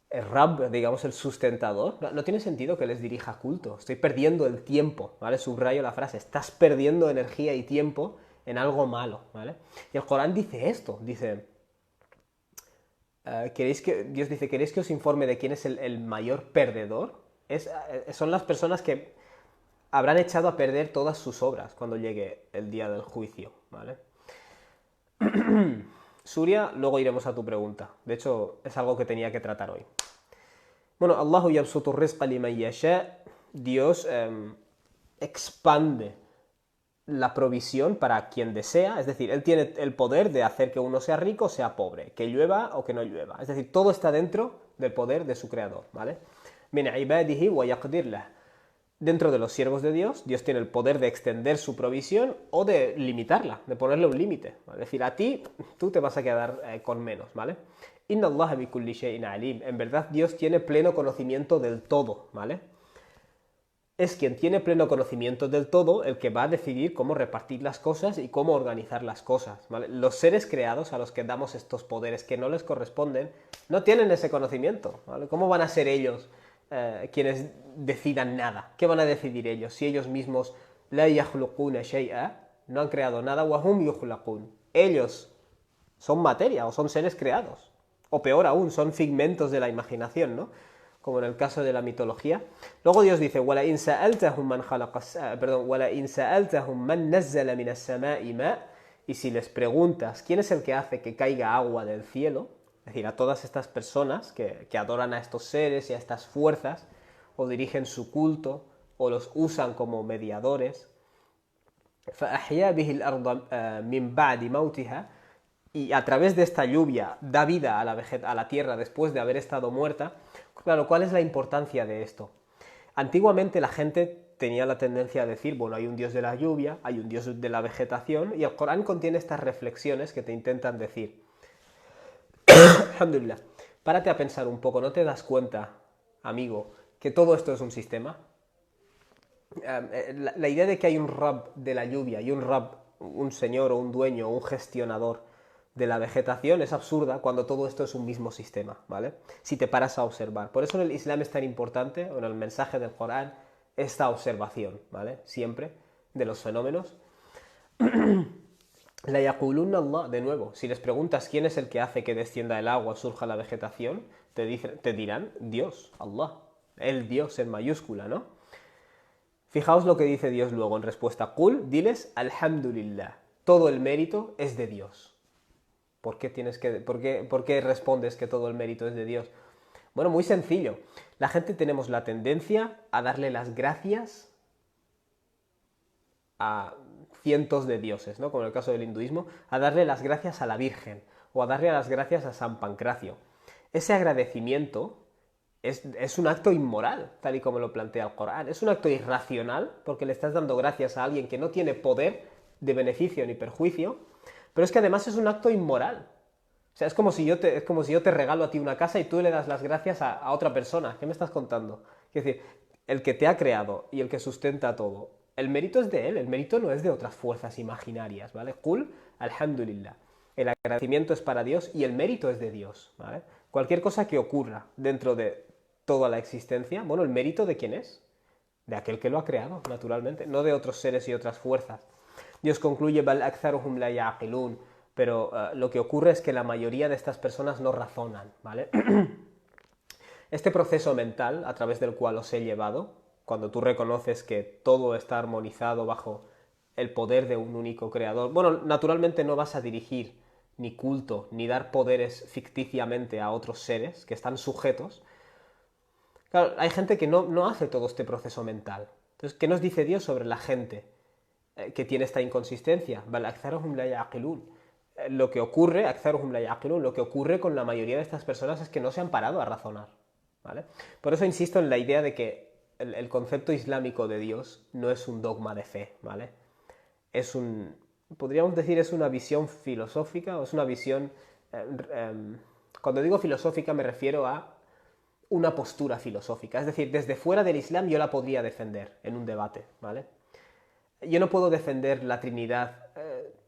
el Rabb, digamos, el sustentador, no tiene sentido que les dirija culto. Estoy perdiendo el tiempo, ¿vale? Subrayo la frase, estás perdiendo energía y tiempo en algo malo, ¿vale? Y el Corán dice esto, dice, Dios dice, ¿queréis que os informe de quién es el mayor perdedor? Son las personas que habrán echado a perder todas sus obras cuando llegue el día del juicio, ¿vale? Suria, luego iremos a tu pregunta. De hecho, es algo que tenía que tratar hoy. Bueno, Allahu yabsutu rizqa liman yasha. Dios expande la provisión para quien desea, es decir, Él tiene el poder de hacer que uno sea rico o sea pobre, que llueva o que no llueva. Es decir, todo está dentro del poder de su creador, ¿vale? Min ibadihi wa yaqdir lah. Dentro de los siervos de Dios, Dios tiene el poder de extender su provisión o de limitarla, de ponerle un límite. ¿Vale? Es decir, a ti, tú te vas a quedar con menos, ¿vale? Inna Allah bi kulli shay'in alim. En verdad, Dios tiene pleno conocimiento del todo, ¿vale? Es quien tiene pleno conocimiento del todo el que va a decidir cómo repartir las cosas y cómo organizar las cosas, ¿vale? Los seres creados a los que damos estos poderes que no les corresponden no tienen ese conocimiento, ¿vale? ¿Cómo van a ser ellos quienes decidan nada? ¿Qué van a decidir ellos si ellos mismos la yakhluquna shay'a, no han creado nada, wa hum yukhlaqun? Ellos son materia o son seres creados, o peor aún, son figmentos de la imaginación, ¿no? Como en el caso de la mitología. Luego Dios dice, wala in sa'altahum man nazzala minas sama'i ma, y si les preguntas quién es el que hace que caiga agua del cielo, es decir, a todas estas personas que adoran a estos seres y a estas fuerzas, o dirigen su culto, o los usan como mediadores, فَأَحْيَا بِهِ الْأَرْضَ مِنْ بَعْدِ مَوْتِهَا, y a través de esta lluvia da vida a la tierra después de haber estado muerta. Claro, ¿cuál es la importancia de esto? Antiguamente la gente tenía la tendencia a decir, bueno, hay un dios de la lluvia, hay un dios de la vegetación, y el Corán contiene estas reflexiones que te intentan decir. Alhamdulillah. Párate a pensar un poco, ¿no te das cuenta, amigo, que todo esto es un sistema? La idea de que hay un Rabb de la lluvia y un Rabb, un señor o un dueño o un gestionador de la vegetación es absurda cuando todo esto es un mismo sistema, ¿vale? Si te paras a observar. Por eso en el Islam es tan importante, o en el mensaje del Corán, esta observación, ¿vale? Siempre, de los fenómenos. La yaqulunna Allah, de nuevo, si les preguntas quién es el que hace que descienda el agua, surja la vegetación, te dirán Dios, Allah, el Dios en mayúscula, ¿no? Fijaos lo que dice Dios luego en respuesta. Qul, diles, alhamdulillah, todo el mérito es de Dios. ¿Por qué respondes que todo el mérito es de Dios? Bueno, muy sencillo. La gente tenemos la tendencia a darle las gracias a cientos de dioses, ¿no? Como en el caso del hinduismo, a darle las gracias a la Virgen o a darle las gracias a San Pancracio. Ese agradecimiento es un acto inmoral, tal y como lo plantea el Corán. Es un acto irracional porque le estás dando gracias a alguien que no tiene poder de beneficio ni perjuicio, pero es que además es un acto inmoral. O sea, es como si yo te regalo a ti una casa y tú le das las gracias a otra persona. ¿Qué me estás contando? Es decir, el que te ha creado y el que sustenta todo, el mérito es de él, el mérito no es de otras fuerzas imaginarias, ¿vale? Qul, alhamdulillah. El agradecimiento es para Dios y el mérito es de Dios, ¿vale? Cualquier cosa que ocurra dentro de toda la existencia, bueno, ¿el mérito de quién es? De aquel que lo ha creado, naturalmente, no de otros seres y otras fuerzas. Dios concluye, bal aktharuhum la ya'qilun, pero lo que ocurre es que la mayoría de estas personas no razonan, ¿vale? Este proceso mental, a través del cual os he llevado, cuando tú reconoces que todo está armonizado bajo el poder de un único creador, bueno, naturalmente no vas a dirigir ni culto, ni dar poderes ficticiamente a otros seres que están sujetos. Claro, hay gente que no hace todo este proceso mental. Entonces, ¿qué nos dice Dios sobre la gente que tiene esta inconsistencia? Bal aktharuhum la ya'qilun. Lo que ocurre, aktharuhum la ya'qilun, lo que ocurre con la mayoría de estas personas es que no se han parado a razonar, ¿vale? Por eso insisto en la idea de que el concepto islámico de Dios no es un dogma de fe, ¿vale? Podríamos decir, es una visión filosófica, o es una visión... cuando digo filosófica me refiero a una postura filosófica. Es decir, desde fuera del Islam yo la podría defender en un debate, ¿vale? Yo no puedo defender la Trinidad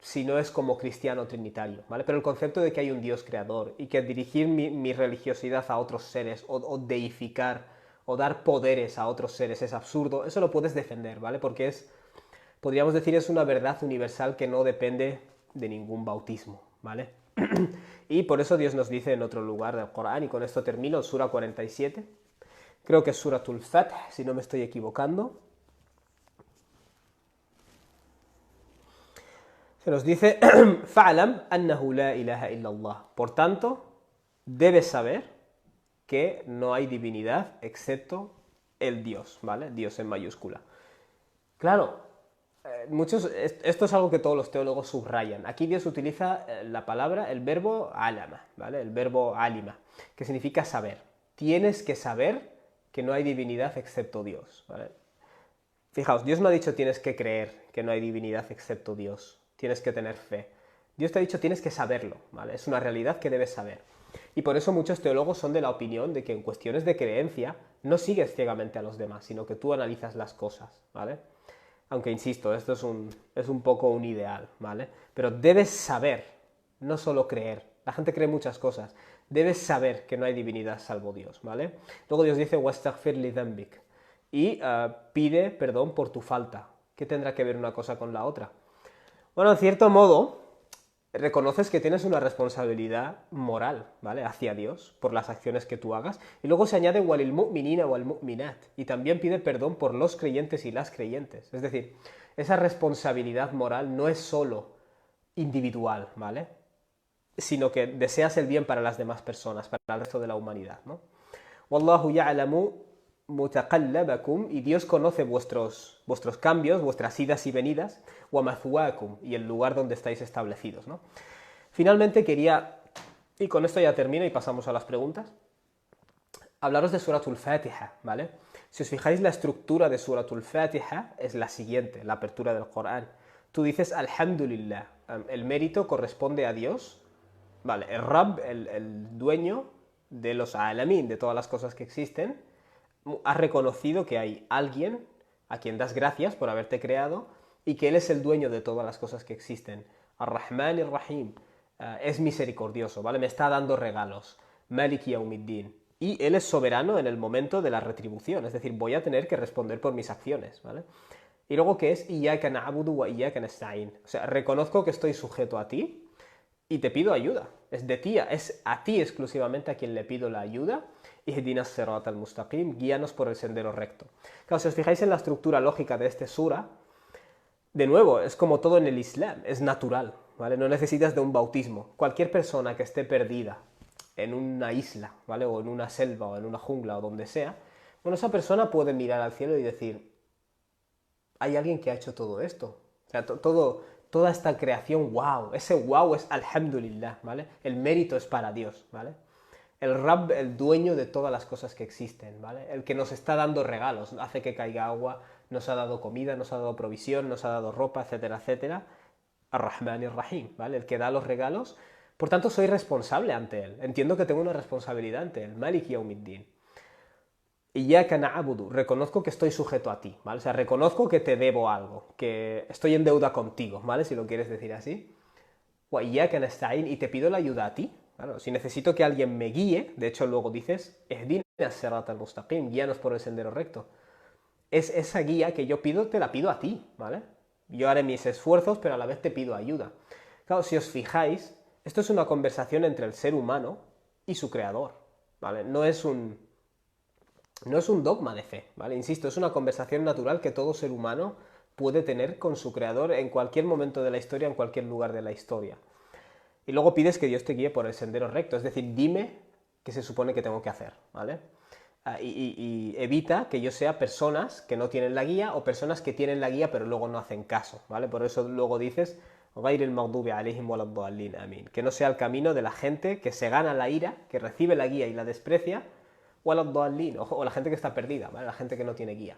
si no es como cristiano trinitario, ¿vale? Pero el concepto de que hay un Dios creador y que dirigir mi religiosidad a otros seres o deificar o dar poderes a otros seres es absurdo, eso lo puedes defender, ¿vale? Porque es, podríamos decir, es una verdad universal que no depende de ningún bautismo, ¿vale? Y por eso Dios nos dice en otro lugar del Corán, y con esto termino, en Sura 47, creo que es Suratul Fath, si no me estoy equivocando, se nos dice, fa'lam annahu la ilaha illallah. Por tanto, debes saber que no hay divinidad excepto el Dios, ¿vale? Dios en mayúscula. Claro, esto es algo que todos los teólogos subrayan. Aquí Dios utiliza la palabra, el verbo alama, ¿vale? El verbo alima, que significa saber. Tienes que saber que no hay divinidad excepto Dios, ¿vale? Fijaos, Dios no ha dicho tienes que creer que no hay divinidad excepto Dios. Tienes que tener fe. Dios te ha dicho tienes que saberlo, ¿vale? Es una realidad que debes saber. Y por eso muchos teólogos son de la opinión de que en cuestiones de creencia no sigues ciegamente a los demás, sino que tú analizas las cosas, ¿vale? Aunque insisto, esto es un poco un ideal, ¿vale? Pero debes saber, no solo creer. La gente cree muchas cosas. Debes saber que no hay divinidad salvo Dios, ¿vale? Luego Dios dice, wastaghfir li dhanbik, y pide perdón por tu falta. ¿Qué tendrá que ver una cosa con la otra? Bueno, en cierto modo, reconoces que tienes una responsabilidad moral, ¿vale? Hacia Dios, por las acciones que tú hagas. Y luego se añade walil mu'minina wal mu'minat. Y también pide perdón por los creyentes y las creyentes. Es decir, esa responsabilidad moral no es solo individual, ¿vale? Sino que deseas el bien para las demás personas, para el resto de la humanidad, ¿no? Wallahu ya'lamu mutaqallabakum, y Dios conoce vuestros cambios, vuestras idas y venidas, wa mathwaakum, y el lugar donde estáis establecidos, ¿no? Finalmente quería, y con esto ya termino y pasamos a las preguntas, hablaros de Suratul Fatiha, ¿vale? Si os fijáis, la estructura de Suratul Fatiha es la siguiente, la apertura del Corán. Tú dices Alhamdulillah, el mérito corresponde a Dios, ¿vale? El Rabb, el dueño de los alamin, de todas las cosas que existen, has reconocido que hay alguien a quien das gracias por haberte creado y que Él es el dueño de todas las cosas que existen. Ar-Rahman Ar-Rahim, es misericordioso, ¿vale? Me está dando regalos. Malik Yawmiddin. Y Él es soberano en el momento de la retribución, es decir, voy a tener que responder por mis acciones, ¿vale? Y luego que es Iyyaka na'budu wa iyyaka nasta'in. O sea, reconozco que estoy sujeto a ti y te pido ayuda. Es de ti, es a ti exclusivamente a quien le pido la ayuda. Ihdinas siratal mustaqim, guíanos por el sendero recto. Claro, si os fijáis en la estructura lógica de este sura, de nuevo, es como todo en el Islam, es natural, ¿vale? No necesitas de un bautismo. Cualquier persona que esté perdida en una isla, ¿vale? O en una selva, o en una jungla, o donde sea, bueno, esa persona puede mirar al cielo y decir, hay alguien que ha hecho todo esto. O sea, toda esta creación, wow, ese wow es alhamdulillah, ¿vale? El mérito es para Dios, ¿vale? El Rabb, el dueño de todas las cosas que existen, ¿vale? El que nos está dando regalos, hace que caiga agua, nos ha dado comida, nos ha dado provisión, nos ha dado ropa, etcétera, etcétera. Ar-Rahman Ar-Rahim, ¿vale? El que da los regalos. Por tanto, soy responsable ante él. Entiendo que tengo una responsabilidad ante él. Malik Yawmiddin. Iyyaka na'budu. Reconozco que estoy sujeto a ti, ¿vale? O sea, reconozco que te debo algo, que estoy en deuda contigo, ¿vale? Si lo quieres decir así. Wa iyyaka nasta'in, y te pido la ayuda a ti. Claro, si necesito que alguien me guíe, de hecho luego dices, Ihdinas siratal mustaqim, guíanos por el sendero recto. Es esa guía que yo pido, te la pido a ti, ¿vale? Yo haré mis esfuerzos, pero a la vez te pido ayuda. Claro, si os fijáis, esto es una conversación entre el ser humano y su creador, ¿vale? No es un dogma de fe, ¿vale? Insisto, es una conversación natural que todo ser humano puede tener con su creador en cualquier momento de la historia, en cualquier lugar de la historia. Y luego pides que Dios te guíe por el sendero recto, es decir, dime qué se supone que tengo que hacer, ¿vale? Y evita que yo sea personas que no tienen la guía o personas que tienen la guía pero luego no hacen caso, ¿vale? Por eso luego dices, ghayril maghdubi alayhim waladdallin, amin. Que no sea el camino de la gente que se gana la ira, que recibe la guía y la desprecia, waladdallin, o la gente que está perdida, ¿vale? La gente que no tiene guía.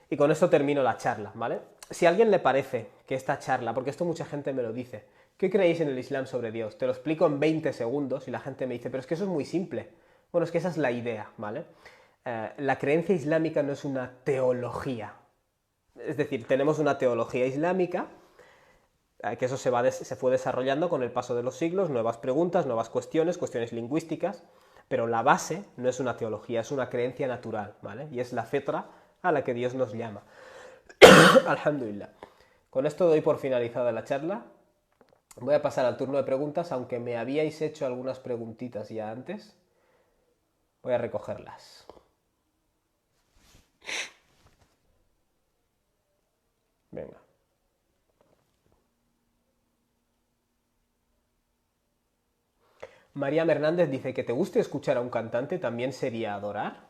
Y con esto termino la charla, ¿vale? Si a alguien le parece que esta charla, porque esto mucha gente me lo dice, ¿qué creéis en el Islam sobre Dios? Te lo explico en 20 segundos y la gente me dice, pero es que eso es muy simple. Bueno, es que esa es la idea, ¿vale? La creencia islámica no es una teología. Es decir, tenemos una teología islámica, que eso se fue desarrollando con el paso de los siglos, nuevas preguntas, nuevas cuestiones, cuestiones lingüísticas, pero la base no es una teología, es una creencia natural, ¿vale? Y es la fitra a la que Dios nos llama. Alhamdulillah. Con esto doy por finalizada la charla. Voy a pasar al turno de preguntas, aunque me habíais hecho algunas preguntitas ya antes. Voy a recogerlas. Venga. María Hernández dice que te guste escuchar a un cantante también sería adorar.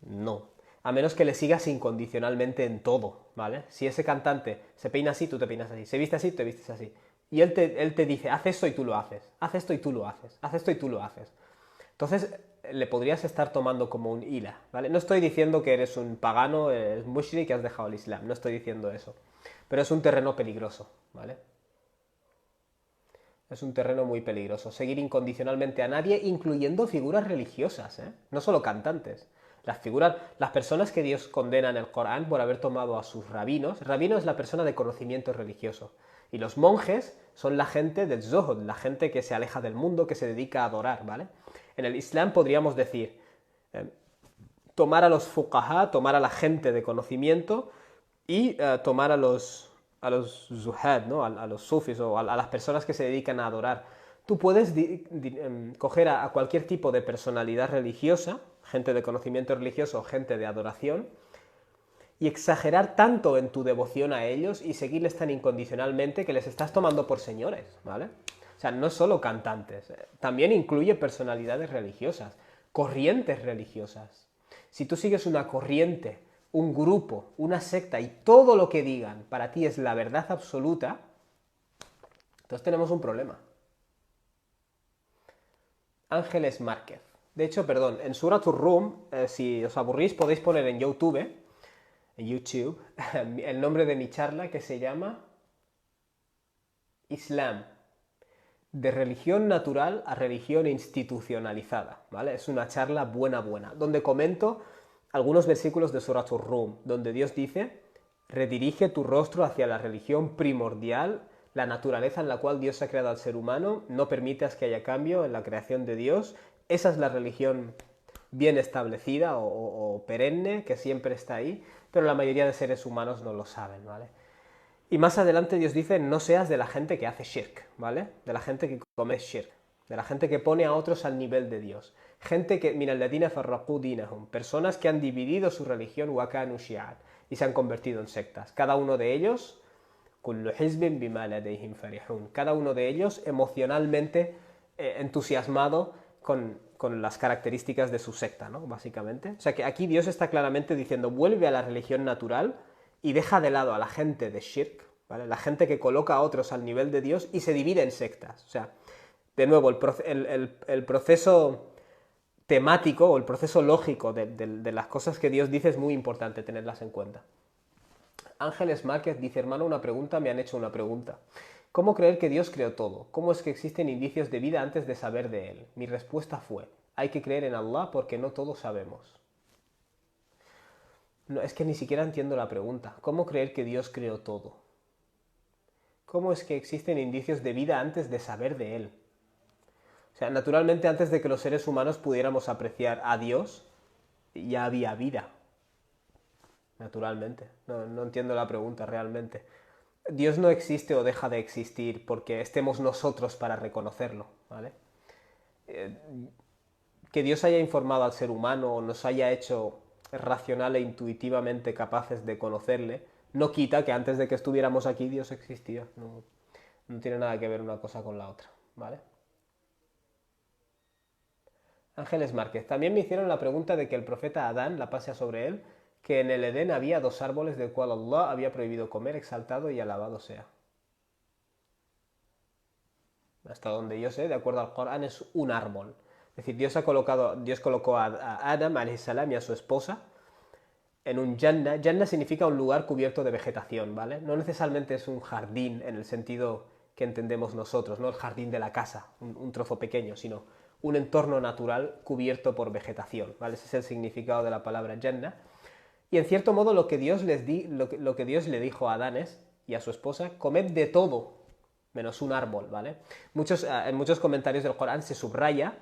No. A menos que le sigas incondicionalmente en todo, ¿vale? Si ese cantante se peina así, tú te peinas así. Se viste así, tú te vistes así. Y él te dice, haz esto y tú lo haces. Haz esto y tú lo haces. Haz esto y tú lo haces. Entonces, le podrías estar tomando como un ila, ¿vale? No estoy diciendo que eres un pagano, eres mushrik, que has dejado el Islam. No estoy diciendo eso. Pero es un terreno peligroso, ¿vale? Es un terreno muy peligroso. Seguir incondicionalmente a nadie, incluyendo figuras religiosas, ¿eh? No solo cantantes. Las personas que Dios condena en el Corán por haber tomado a sus rabinos. Rabino es la persona de conocimiento religioso. Y los monjes son la gente del zuhud, la gente que se aleja del mundo, que se dedica a adorar, ¿vale? En el Islam podríamos decir, tomar a los fuqaha, tomar a la gente de conocimiento y tomar a los zuhad, ¿no? A los sufis o a las personas que se dedican a adorar. Tú puedes coger a cualquier tipo de personalidad religiosa, gente de conocimiento religioso o gente de adoración, y exagerar tanto en tu devoción a ellos y seguirles tan incondicionalmente que les estás tomando por señores, ¿vale? O sea, no solo cantantes, también incluye personalidades religiosas, corrientes religiosas. Si tú sigues una corriente, un grupo, una secta y todo lo que digan para ti es la verdad absoluta, entonces tenemos un problema. Ángeles Márquez. De hecho, perdón, en Suratul Rum, si os aburrís, podéis poner en YouTube, el nombre de mi charla que se llama Islam, de religión natural a religión institucionalizada, ¿vale? Es una charla buena, donde comento algunos versículos de Suratul Rum, donde Dios dice, redirige tu rostro hacia la religión primordial, la naturaleza en la cual Dios ha creado al ser humano, no permitas que haya cambio en la creación de Dios, esa es la religión bien establecida o perenne, que siempre está ahí, pero la mayoría de seres humanos no lo saben, ¿vale? Y más adelante Dios dice, no seas de la gente que hace shirk, ¿vale? De la gente que come shirk, de la gente que pone a otros al nivel de Dios. Gente que, mira, alladina farraqu dinahum, personas que han dividido su religión, wa kanu shi'an, y se han convertido en sectas. Cada uno de ellos, kullu hizbin bima ladayhim farihun, cada uno de ellos emocionalmente entusiasmado con las características de su secta, ¿no? Básicamente. O sea que aquí Dios está claramente diciendo, vuelve a la religión natural y deja de lado a la gente de shirk, ¿vale? La gente que coloca a otros al nivel de Dios y se divide en sectas. O sea, de nuevo, el proceso temático o el proceso lógico de las cosas que Dios dice es muy importante tenerlas en cuenta. Ángeles Márquez dice, hermano, una pregunta, me han hecho una pregunta. ¿Cómo creer que Dios creó todo? ¿Cómo es que existen indicios de vida antes de saber de Él? Mi respuesta fue, hay que creer en Allah porque no todos sabemos. No, es que ni siquiera entiendo la pregunta. ¿Cómo creer que Dios creó todo? ¿Cómo es que existen indicios de vida antes de saber de Él? O sea, naturalmente antes de que los seres humanos pudiéramos apreciar a Dios, ya había vida. Naturalmente. No entiendo la pregunta realmente. Dios no existe o deja de existir porque estemos nosotros para reconocerlo, ¿vale? Que Dios haya informado al ser humano o nos haya hecho racional e intuitivamente capaces de conocerle, no quita que antes de que estuviéramos aquí Dios existía. No tiene nada que ver una cosa con la otra, ¿vale? Ángeles Márquez. También me hicieron la pregunta de que el profeta Adán, la paz sea sobre él, que en el Edén había dos árboles del cual Allah había prohibido comer, exaltado y alabado sea. Hasta donde yo sé, de acuerdo al Corán, es un árbol. Es decir, Dios colocó a Adam, alayhi salam, y a su esposa en un Jannah. Jannah significa un lugar cubierto de vegetación, ¿vale? No necesariamente es un jardín en el sentido que entendemos nosotros, no el jardín de la casa, un trozo pequeño, sino un entorno natural cubierto por vegetación, ¿vale? Ese es el significado de la palabra Jannah. Y en cierto modo lo que Dios le dijo a Adán es, y a su esposa, comed de todo, menos un árbol, ¿vale? En muchos comentarios del Corán se subraya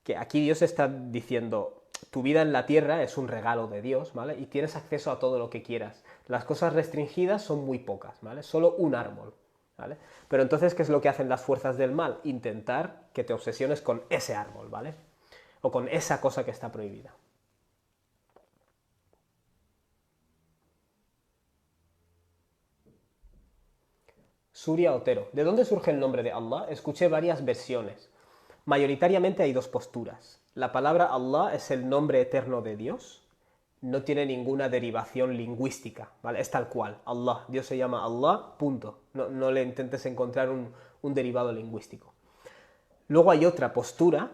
que aquí Dios está diciendo, tu vida en la tierra es un regalo de Dios, ¿vale? Y tienes acceso a todo lo que quieras. Las cosas restringidas son muy pocas, ¿vale? Solo un árbol, ¿vale? Pero entonces, ¿qué es lo que hacen las fuerzas del mal? Intentar que te obsesiones con ese árbol, ¿vale? O con esa cosa que está prohibida. Suria Otero. ¿De dónde surge el nombre de Allah? Escuché varias versiones. Mayoritariamente hay dos posturas. La palabra Allah es el nombre eterno de Dios. No tiene ninguna derivación lingüística, ¿vale? Es tal cual, Allah. Dios se llama Allah, punto. No le intentes encontrar un derivado lingüístico. Luego hay otra postura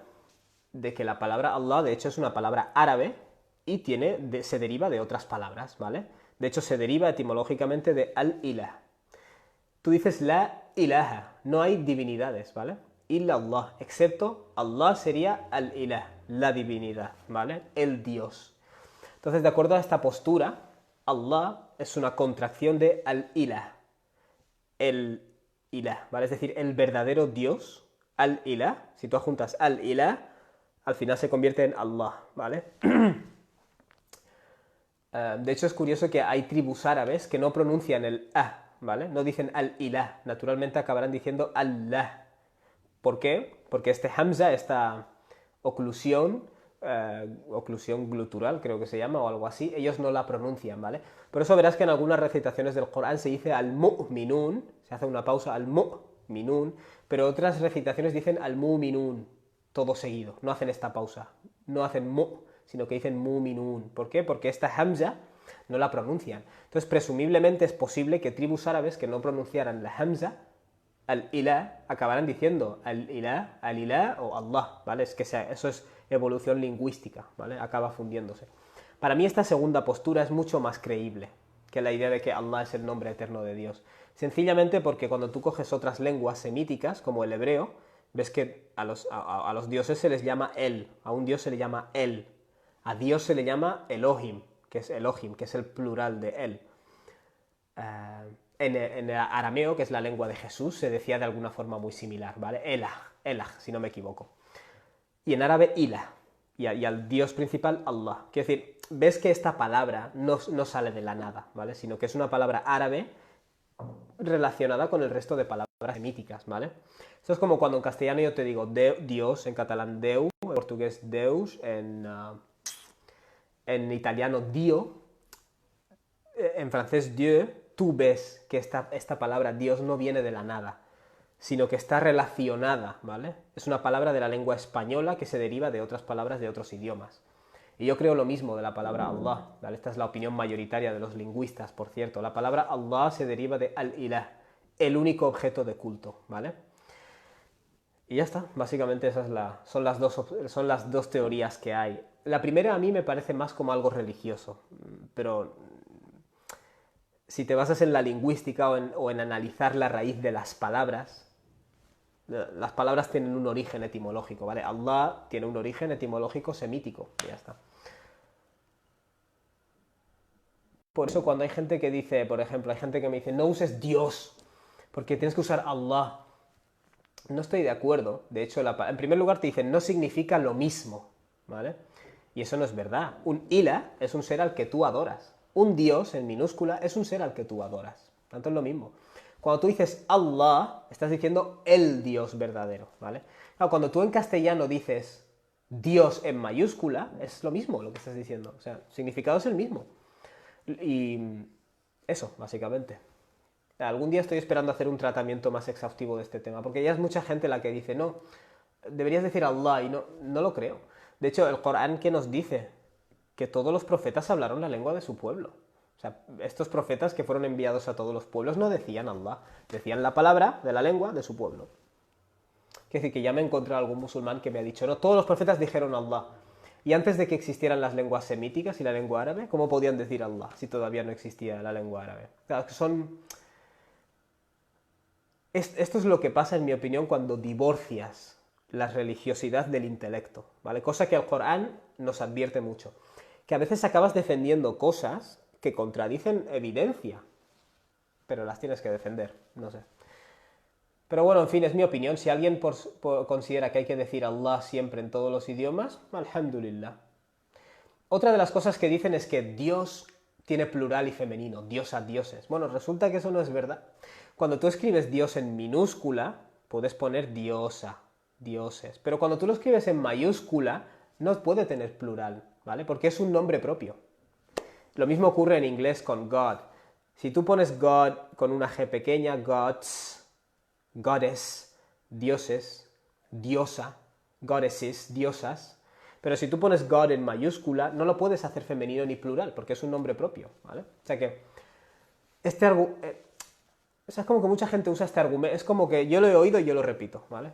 de que la palabra Allah, de hecho, es una palabra árabe y se deriva de otras palabras, ¿vale? De hecho, se deriva etimológicamente de al-ilah. Tú dices la ilaha, no hay divinidades, ¿vale? Illa Allah, excepto Allah sería al-ilah, la divinidad, ¿vale? El Dios. Entonces, de acuerdo a esta postura, Allah es una contracción de al-ilah, el ilah, ¿vale? Es decir, el verdadero Dios, al-ilah, si tú adjuntas al-ilah, al final se convierte en Allah, ¿vale? De hecho, es curioso que hay tribus árabes que no pronuncian el a, ¿vale? No dicen al-ilah, naturalmente acabarán diciendo Allah. ¿Por qué? Porque este hamza, esta oclusión glutural, creo que se llama, o algo así, ellos no la pronuncian, ¿vale? Por eso verás que en algunas recitaciones del Corán se dice al-mu'minun, se hace una pausa al-mu'minun, pero otras recitaciones dicen al-mu'minun, todo seguido, no hacen esta pausa, no hacen mu, sino que dicen mu'minun. ¿Por qué? Porque esta hamza no la pronuncian. Entonces, presumiblemente es posible que tribus árabes que no pronunciaran la hamza, al-ilah, acabarán diciendo al-ilah o Allah, ¿vale? Es que eso es evolución lingüística, ¿vale? Acaba fundiéndose. Para mí esta segunda postura es mucho más creíble que la idea de que Allah es el nombre eterno de Dios. Sencillamente porque cuando tú coges otras lenguas semíticas, como el hebreo, ves que a los dioses se les llama El, a un dios se le llama El, a Dios se le llama Elohim, que es el plural de Él. En el arameo, que es la lengua de Jesús, se decía de alguna forma muy similar, ¿vale? Elah, si no me equivoco. Y en árabe, Ilah. Y al Dios principal, Allah. Quiero decir, ves que esta palabra no sale de la nada, ¿vale? Sino que es una palabra árabe relacionada con el resto de palabras semíticas, ¿vale? Esto es como cuando en castellano yo te digo Dios, en catalán Déu, en portugués Deus, en italiano Dio, en francés Dieu. Tú ves que esta palabra Dios no viene de la nada, sino que está relacionada, ¿vale? Es una palabra de la lengua española que se deriva de otras palabras de otros idiomas. Y yo creo lo mismo de la palabra Allah, ¿vale? Esta es la opinión mayoritaria de los lingüistas, por cierto. La palabra Allah se deriva de al-ilah, el único objeto de culto, ¿vale? Y ya está, básicamente esas son las dos teorías que hay. La primera a mí me parece más como algo religioso, pero si te basas en la lingüística o en analizar la raíz de las palabras tienen un origen etimológico, ¿vale? Allah tiene un origen etimológico semítico, y ya está. Por eso cuando hay gente que dice, por ejemplo, hay gente que me dice, no uses Dios, porque tienes que usar Allah. No estoy de acuerdo. De hecho, en primer lugar te dicen, no significa lo mismo, ¿vale? Y eso no es verdad. Un ilah es un ser al que tú adoras. Un Dios, en minúscula, es un ser al que tú adoras. Tanto es lo mismo. Cuando tú dices Allah, estás diciendo el Dios verdadero, ¿vale? Claro, cuando tú en castellano dices Dios en mayúscula, es lo mismo lo que estás diciendo. O sea, el significado es el mismo. Y eso, básicamente. Algún día estoy esperando hacer un tratamiento más exhaustivo de este tema, porque ya es mucha gente la que dice, no, deberías decir Allah, y no lo creo. De hecho, el Corán, ¿qué nos dice? Que todos los profetas hablaron la lengua de su pueblo. O sea, estos profetas que fueron enviados a todos los pueblos no decían Allah, decían la palabra de la lengua de su pueblo. Quiere decir que ya me he encontrado algún musulmán que me ha dicho, no, todos los profetas dijeron Allah. Y antes de que existieran las lenguas semíticas y la lengua árabe, ¿cómo podían decir Allah si todavía no existía la lengua árabe? Claro, esto es lo que pasa, en mi opinión, cuando divorcias la religiosidad del intelecto, ¿vale? Cosa que el Corán nos advierte mucho. Que a veces acabas defendiendo cosas que contradicen evidencia. pero las tienes que defender, no sé. Pero bueno, en fin, es mi opinión. Si alguien considera que hay que decir Allah siempre en todos los idiomas, alhamdulillah. Otra de las cosas que dicen es que Dios tiene plural y femenino, Dios a dioses. Bueno, resulta que eso no es verdad. Cuando tú escribes Dios en minúscula, puedes poner diosa, dioses. Pero cuando tú lo escribes en mayúscula, no puede tener plural, ¿vale? Porque es un nombre propio. Lo mismo ocurre en inglés con God. Si tú pones God con una G pequeña, gods, goddess, dioses, diosa, goddesses, diosas. Pero si tú pones God en mayúscula, no lo puedes hacer femenino ni plural, porque es un nombre propio, ¿vale? O sea que es como que mucha gente usa este argumento, es como que yo lo he oído y yo lo repito, ¿vale?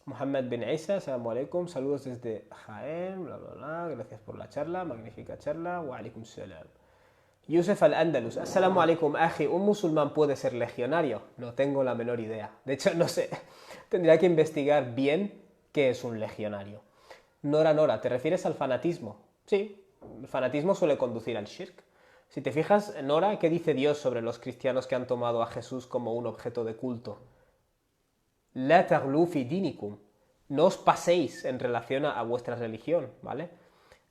Mohammed bin Isa, assalamu alaikum, saludos desde Jaén, bla bla bla, gracias por la charla, magnífica charla, wa alaikum salam. Yusef al-Andalus, assalamu alaikum, aji, ¿un musulmán puede ser legionario? No tengo la menor idea. De hecho, no sé, tendría que investigar bien qué es un legionario. Nora, ¿te refieres al fanatismo? Sí, el fanatismo suele conducir al shirk. Si te fijas, Nora, ¿qué dice Dios sobre los cristianos que han tomado a Jesús como un objeto de culto? La taghlu fi dinikum. No os paséis en relación a vuestra religión, ¿vale?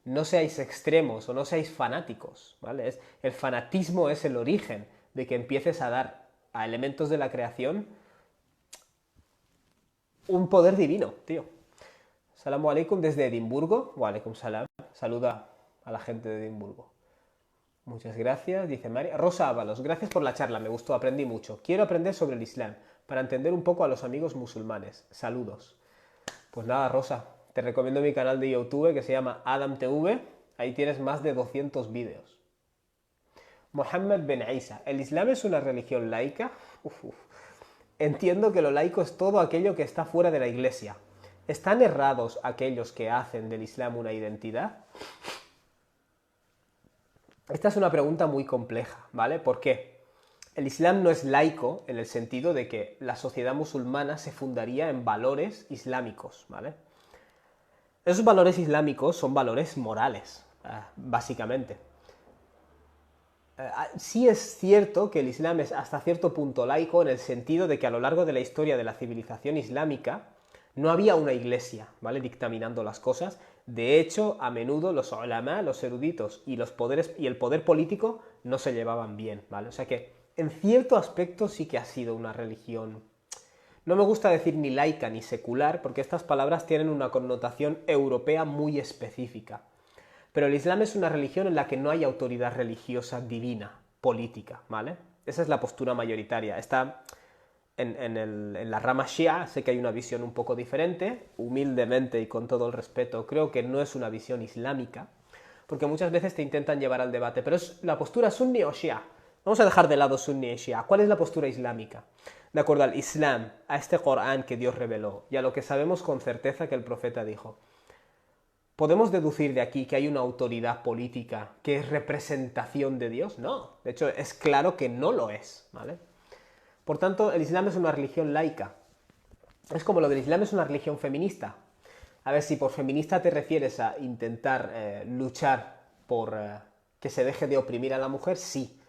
No seáis extremos o no seáis fanáticos, ¿vale? El fanatismo es el origen de que empieces a dar a elementos de la creación un poder divino, tío. Salamu alaikum desde Edimburgo. Wa alaikum salam. Saluda a la gente de Edimburgo. Muchas gracias, dice María. Rosa Ábalos, gracias por la charla, me gustó, aprendí mucho. Quiero aprender sobre el Islam, para entender un poco a los amigos musulmanes. Saludos. Pues nada, Rosa, te recomiendo mi canal de YouTube que se llama Adam TV. Ahí tienes más de 200 vídeos. Mohammed bin Isa, ¿el Islam es una religión laica? Entiendo que lo laico es todo aquello que está fuera de la iglesia. ¿Están errados aquellos que hacen del Islam una identidad? Esta es una pregunta muy compleja, ¿vale? ¿Por qué? El Islam no es laico en el sentido de que la sociedad musulmana se fundaría en valores islámicos, ¿vale? Esos valores islámicos son valores morales, básicamente. Sí es cierto que el Islam es hasta cierto punto laico en el sentido de que a lo largo de la historia de la civilización islámica no había una iglesia, ¿vale?, dictaminando las cosas. De hecho, a menudo los ulama, los eruditos y el poder político no se llevaban bien, ¿vale? O sea que, en cierto aspecto sí que ha sido una religión. No me gusta decir ni laica ni secular, porque estas palabras tienen una connotación europea muy específica. Pero el Islam es una religión en la que no hay autoridad religiosa divina, política, ¿vale? Esa es la postura mayoritaria. Está en la rama Shia, sé que hay una visión un poco diferente, humildemente y con todo el respeto, creo que no es una visión islámica, porque muchas veces te intentan llevar al debate, pero es la postura sunni o Shia. Vamos a dejar de lado sunni y Shia. ¿Cuál es la postura islámica? De acuerdo al Islam, a este Corán que Dios reveló, y a lo que sabemos con certeza que el profeta dijo. ¿Podemos deducir de aquí que hay una autoridad política que es representación de Dios? No, de hecho es claro que no lo es, ¿vale? Por tanto, el Islam es una religión laica. Es como lo del Islam es una religión feminista. A ver, si por feminista te refieres a intentar luchar por que se deje de oprimir a la mujer, sí.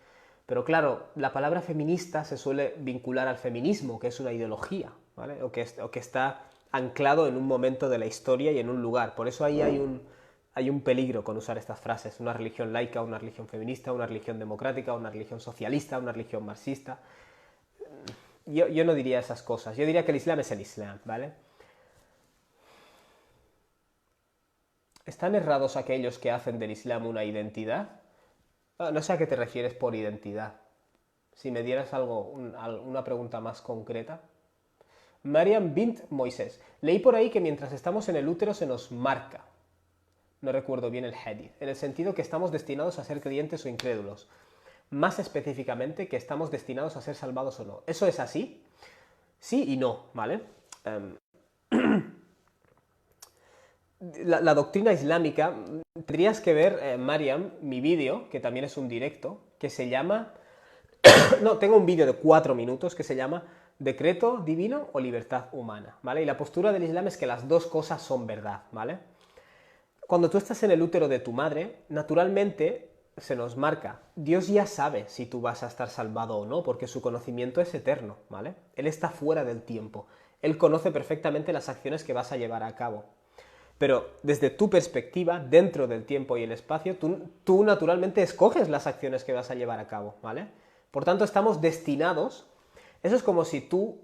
Pero claro, la palabra feminista se suele vincular al feminismo, que es una ideología, ¿vale? O que está anclado en un momento de la historia y en un lugar. Por eso ahí hay un peligro con usar estas frases. Una religión laica, una religión feminista, una religión democrática, una religión socialista, una religión marxista. Yo no diría esas cosas. Yo diría que el Islam es el Islam, ¿vale? ¿Están errados aquellos que hacen del Islam una identidad? No sé a qué te refieres por identidad. Si me dieras una pregunta más concreta. Mariam bint Moisés. Leí por ahí que mientras estamos en el útero se nos marca. No recuerdo bien el hadith. En el sentido que estamos destinados a ser creyentes o incrédulos. Más específicamente, que estamos destinados a ser salvados o no. ¿Eso es así? Sí y no, ¿vale? La doctrina islámica, tendrías que ver, Mariam, mi vídeo, que también es un directo, que se llama... No, tengo un vídeo de 4 minutos que se llama Decreto divino o libertad humana, ¿vale? Y la postura del Islam es que las dos cosas son verdad, ¿vale? Cuando tú estás en el útero de tu madre, naturalmente se nos marca. Dios ya sabe si tú vas a estar salvado o no, porque su conocimiento es eterno, ¿vale? Él está fuera del tiempo. Él conoce perfectamente las acciones que vas a llevar a cabo. Pero desde tu perspectiva, dentro del tiempo y el espacio, tú naturalmente escoges las acciones que vas a llevar a cabo, ¿vale? Por tanto, estamos destinados. Eso es como si tú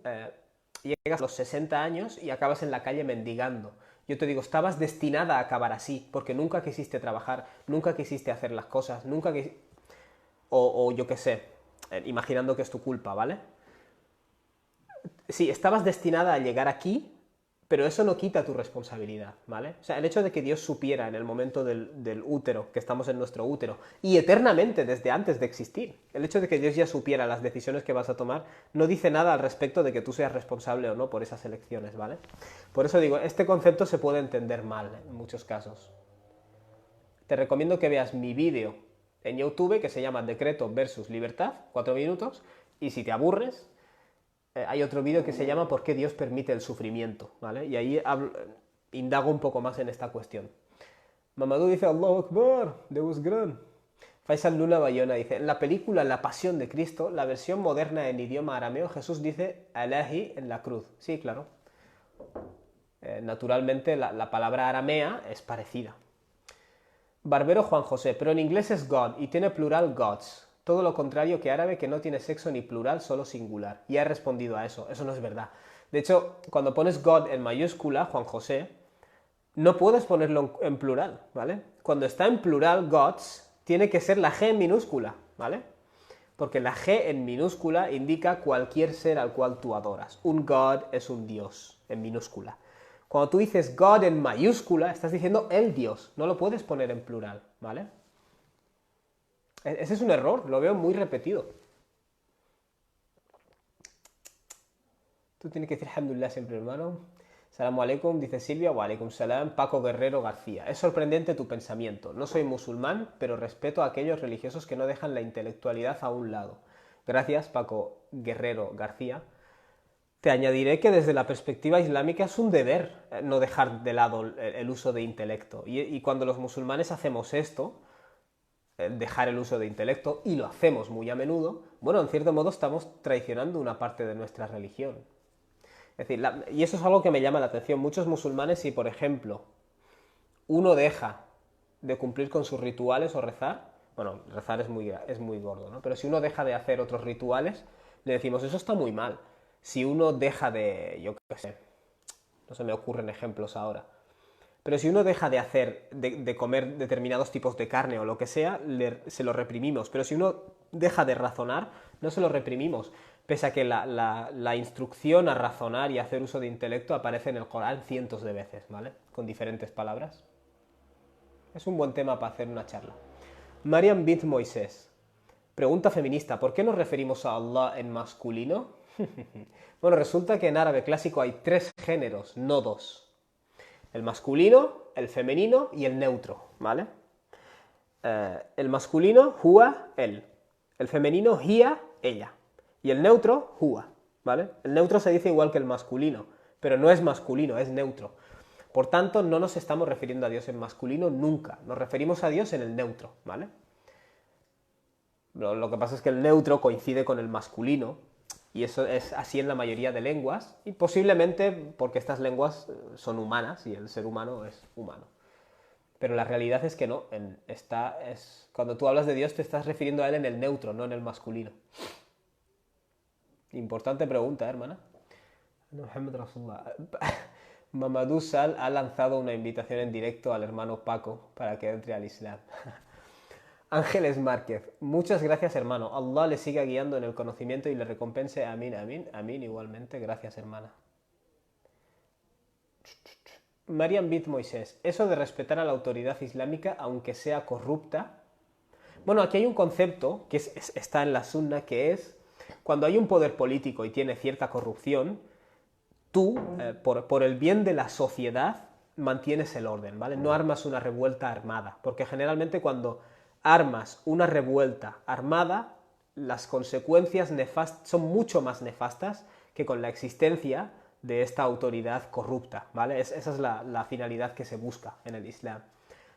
llegas a los 60 años y acabas en la calle mendigando. Yo te digo, estabas destinada a acabar así, porque nunca quisiste trabajar, nunca quisiste hacer las cosas, nunca quisiste... O yo qué sé, imaginando que es tu culpa, ¿vale? Sí, estabas destinada a llegar aquí, pero eso no quita tu responsabilidad, ¿vale? O sea, el hecho de que Dios supiera en el momento del útero, que estamos en nuestro útero, y eternamente desde antes de existir, el hecho de que Dios ya supiera las decisiones que vas a tomar, no dice nada al respecto de que tú seas responsable o no por esas elecciones, ¿vale? Por eso digo, este concepto se puede entender mal en muchos casos. Te recomiendo que veas mi vídeo en YouTube que se llama Decreto versus Libertad, 4 minutos, y si te aburres, hay otro vídeo que se llama ¿Por qué Dios permite el sufrimiento? ¿Vale? Y ahí indago un poco más en esta cuestión. Mamadou dice, Allahu Akbar, Deus gran. Faisal Luna Bayona dice, en la película La Pasión de Cristo, la versión moderna en idioma arameo, Jesús dice Alahi en la cruz. Sí, claro. Naturalmente la palabra aramea es parecida. Barbero Juan José, pero en inglés es God y tiene plural gods. Todo lo contrario que árabe, que no tiene sexo ni plural, solo singular. Y he respondido a eso. Eso no es verdad. De hecho, cuando pones God en mayúscula, Juan José, no puedes ponerlo en plural, ¿vale? Cuando está en plural, gods, tiene que ser la G en minúscula, ¿vale? Porque la G en minúscula indica cualquier ser al cual tú adoras. Un God es un Dios, en minúscula. Cuando tú dices God en mayúscula, estás diciendo el Dios. No lo puedes poner en plural, ¿vale? Ese es un error, lo veo muy repetido. Tú tienes que decir alhamdulillah siempre, hermano. Salamu alaikum, dice Silvia, wa alaikum salam, Paco Guerrero García. Es sorprendente tu pensamiento. No soy musulmán, pero respeto a aquellos religiosos que no dejan la intelectualidad a un lado. Gracias, Paco Guerrero García. Te añadiré que desde la perspectiva islámica es un deber no dejar de lado el uso de intelecto. Y cuando los musulmanes hacemos esto, dejar el uso de intelecto, y lo hacemos muy a menudo, bueno, en cierto modo estamos traicionando una parte de nuestra religión. Es decir, y eso es algo que me llama la atención. Muchos musulmanes, si por ejemplo uno deja de cumplir con sus rituales o rezar, bueno, rezar es muy gordo, ¿no? Pero si uno deja de hacer otros rituales, le decimos, eso está muy mal. Si uno deja de, yo qué sé, no se me ocurren ejemplos ahora, pero si uno deja de hacer, de comer determinados tipos de carne o lo que sea, se lo reprimimos. Pero si uno deja de razonar, no se lo reprimimos. Pese a que la instrucción a razonar y a hacer uso de intelecto aparece en el Corán cientos de veces, ¿vale? Con diferentes palabras. Es un buen tema para hacer una charla. Mariam bint Moisés. Pregunta feminista, ¿por qué nos referimos a Allah en masculino? Bueno, resulta que en árabe clásico hay 3 géneros, no 2. El masculino, el femenino y el neutro, ¿vale? El masculino, huwa, él. El femenino, hiya, ella. Y el neutro, huwa, ¿vale? El neutro se dice igual que el masculino, pero no es masculino, es neutro. Por tanto, no nos estamos refiriendo a Dios en masculino nunca. Nos referimos a Dios en el neutro, ¿vale? Lo que pasa es que el neutro coincide con el masculino, y eso es así en la mayoría de lenguas, y posiblemente porque estas lenguas son humanas y el ser humano es humano. Pero la realidad es que no, cuando tú hablas de Dios te estás refiriendo a Él en el neutro, no en el masculino. Importante pregunta, hermana. Mamadou Sal ha lanzado una invitación en directo al hermano Paco para que entre al Islam. Ángeles Márquez, muchas gracias, hermano. Allah le siga guiando en el conocimiento y le recompense. Amén, amén, amén, igualmente. Gracias, hermana. Mariam bint Moisés, eso de respetar a la autoridad islámica aunque sea corrupta. Bueno, aquí hay un concepto que está en la sunna, que es cuando hay un poder político y tiene cierta corrupción, tú, por el bien de la sociedad, mantienes el orden, ¿vale? No armas una revuelta armada, porque generalmente cuando armas una revuelta armada, las consecuencias son mucho más nefastas que con la existencia de esta autoridad corrupta, ¿vale? Esa es la finalidad que se busca en el Islam.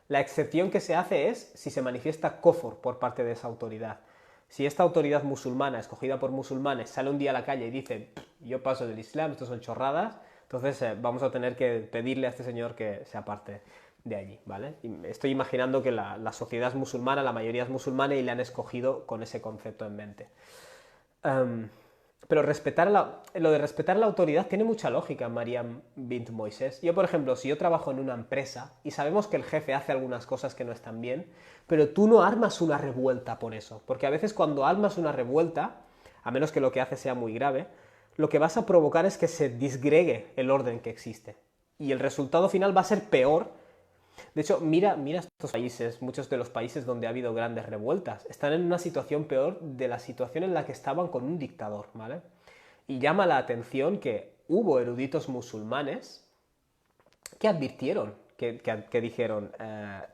La excepción que se hace es si se manifiesta kufr por parte de esa autoridad. Si esta autoridad musulmana, escogida por musulmanes, sale un día a la calle y dice, yo paso del Islam, esto son chorradas, entonces vamos a tener que pedirle a este señor que se aparte de allí, ¿vale? Y estoy imaginando que la sociedad es musulmana, la mayoría es musulmana y le han escogido con ese concepto en mente. Um, pero lo de respetar la autoridad tiene mucha lógica, Mariam bint Moisés. Yo, por ejemplo, si yo trabajo en una empresa y sabemos que el jefe hace algunas cosas que no están bien, pero tú no armas una revuelta por eso. Porque a veces cuando armas una revuelta, a menos que lo que hace sea muy grave, lo que vas a provocar es que se disgregue el orden que existe. Y el resultado final va a ser peor. De hecho, mira estos países, muchos de los países donde ha habido grandes revueltas, están en una situación peor de la situación en la que estaban con un dictador, ¿vale? Y llama la atención que hubo eruditos musulmanes que advirtieron, que dijeron,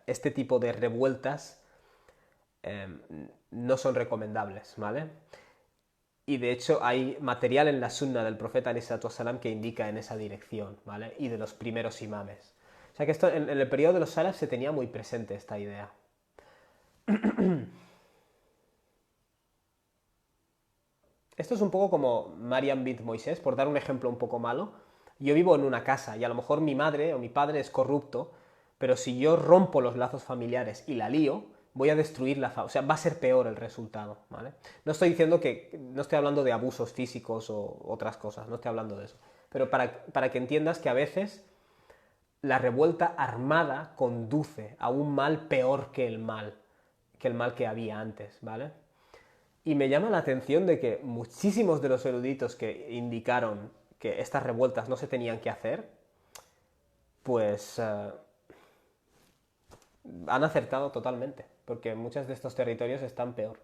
este tipo de revueltas no son recomendables, ¿vale? Y de hecho hay material en la sunna del profeta ﷺ que indica en esa dirección, ¿vale? Y de los primeros imames. O sea que esto en el periodo de los salaf se tenía muy presente esta idea. Esto es un poco como Mariam bint Moisés, por dar un ejemplo un poco malo. Yo vivo en una casa y a lo mejor mi madre o mi padre es corrupto, pero si yo rompo los lazos familiares y la lío, voy a destruir la familia. O sea, va a ser peor el resultado, ¿vale? No estoy diciendo no estoy hablando de abusos físicos o otras cosas, no estoy hablando de eso. Pero para que entiendas que a veces la revuelta armada conduce a un mal peor que el mal que había antes, ¿vale? Y me llama la atención de que muchísimos de los eruditos que indicaron que estas revueltas no se tenían que hacer, pues han acertado totalmente, porque muchos de estos territorios están peor.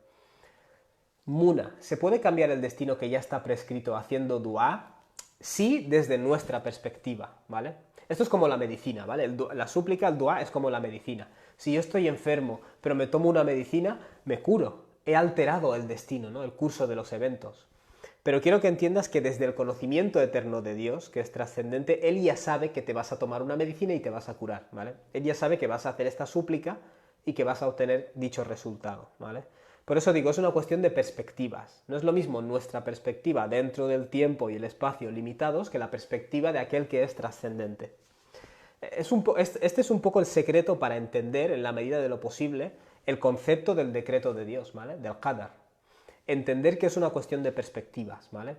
Muna, ¿se puede cambiar el destino que ya está prescrito haciendo dua? Sí, desde nuestra perspectiva, ¿vale? Esto es como la medicina, ¿vale? La súplica, el dua, es como la medicina. Si yo estoy enfermo, pero me tomo una medicina, me curo. He alterado el destino, ¿no? El curso de los eventos. Pero quiero que entiendas que desde el conocimiento eterno de Dios, que es trascendente, Él ya sabe que te vas a tomar una medicina y te vas a curar, ¿vale? Él ya sabe que vas a hacer esta súplica y que vas a obtener dicho resultado, ¿vale? Por eso digo, es una cuestión de perspectivas. No es lo mismo nuestra perspectiva dentro del tiempo y el espacio limitados que la perspectiva de aquel que es trascendente. Este es un poco el secreto para entender, en la medida de lo posible, el concepto del decreto de Dios, ¿vale? Del qadar. Entender que es una cuestión de perspectivas, ¿vale?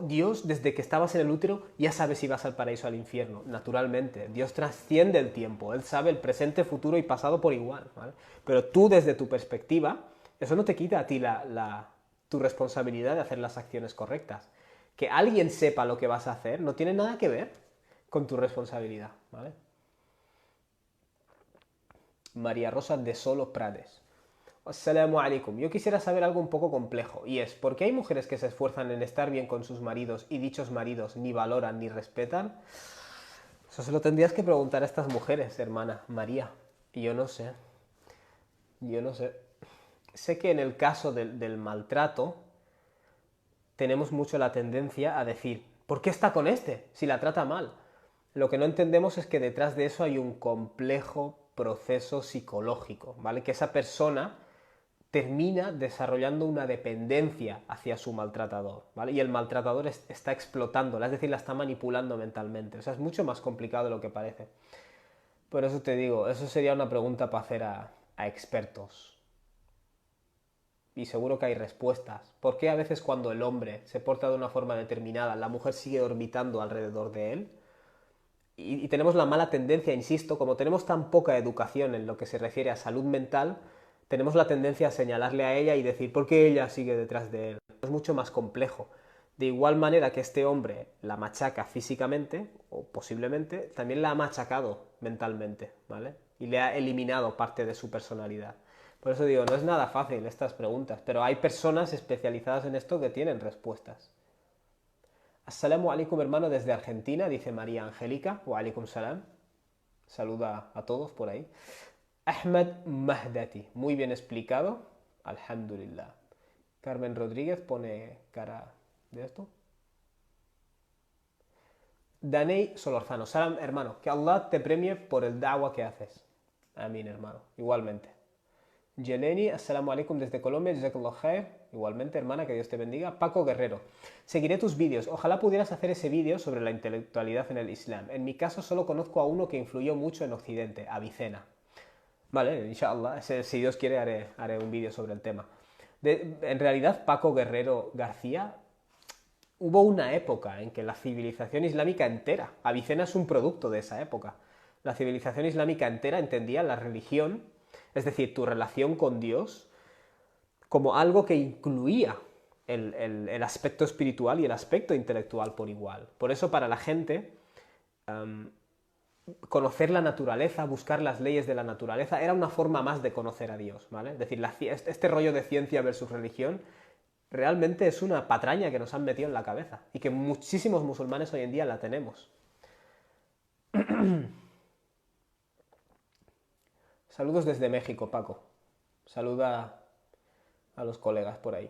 Dios, desde que estabas en el útero, ya sabe si vas al paraíso o al infierno, naturalmente. Dios trasciende el tiempo, Él sabe el presente, futuro y pasado por igual, ¿vale? Pero tú, desde tu perspectiva, eso no te quita a ti tu responsabilidad de hacer las acciones correctas. Que alguien sepa lo que vas a hacer no tiene nada que ver con tu responsabilidad, ¿vale? María Rosa de Solo Prades. Assalamu alaikum. Yo quisiera saber algo un poco complejo, y es, ¿por qué hay mujeres que se esfuerzan en estar bien con sus maridos y dichos maridos ni valoran ni respetan? Eso se lo tendrías que preguntar a estas mujeres, hermana María. Y yo no sé. Yo no sé. Sé que en el caso del maltrato tenemos mucho la tendencia a decir, ¿por qué está con este si la trata mal? Lo que no entendemos es que detrás de eso hay un complejo proceso psicológico, ¿vale? Que esa persona termina desarrollando una dependencia hacia su maltratador, ¿vale? Y el maltratador está explotándola, es decir, la está manipulando mentalmente. O sea, es mucho más complicado de lo que parece. Por eso te digo, eso sería una pregunta para hacer a expertos. Y seguro que hay respuestas. ¿Por qué a veces cuando el hombre se porta de una forma determinada, la mujer sigue orbitando alrededor de él? Y tenemos la mala tendencia, insisto, como tenemos tan poca educación en lo que se refiere a salud mental, tenemos la tendencia a señalarle a ella y decir, ¿por qué ella sigue detrás de él? Es mucho más complejo. De igual manera que este hombre la machaca físicamente, o posiblemente, también la ha machacado mentalmente, ¿vale? Y le ha eliminado parte de su personalidad. Por eso digo, no es nada fácil estas preguntas, pero hay personas especializadas en esto que tienen respuestas. Assalamu alaikum, hermano, desde Argentina, dice María Angélica. Wa alaikum salam. Saluda a todos por ahí. Ahmed Mahdati, muy bien explicado. Alhamdulillah. Carmen Rodríguez pone cara de esto. Danei Solorzano, salam, hermano, que Allah te premie por el da'wah que haces. Amén, hermano. Igualmente. Yeleni, assalamu alaikum desde Colombia, jazakallah khair. Igualmente, hermana, que Dios te bendiga. Paco Guerrero, seguiré tus vídeos. Ojalá pudieras hacer ese vídeo sobre la intelectualidad en el Islam. En mi caso solo conozco a uno que influyó mucho en Occidente, Avicena. Vale, inshallah, si Dios quiere haré un vídeo sobre el tema. En realidad, Paco Guerrero García, hubo una época en que la civilización islámica entera, Avicena es un producto de esa época, la civilización islámica entera entendía la religión, es decir, tu relación con Dios, como algo que incluía el aspecto espiritual y el aspecto intelectual por igual. Por eso para la gente, conocer la naturaleza, buscar las leyes de la naturaleza, era una forma más de conocer a Dios, ¿vale? Es decir, este rollo de ciencia versus religión realmente es una patraña que nos han metido en la cabeza y que muchísimos musulmanes hoy en día la tenemos. Saludos desde México, Paco. Saluda a los colegas por ahí.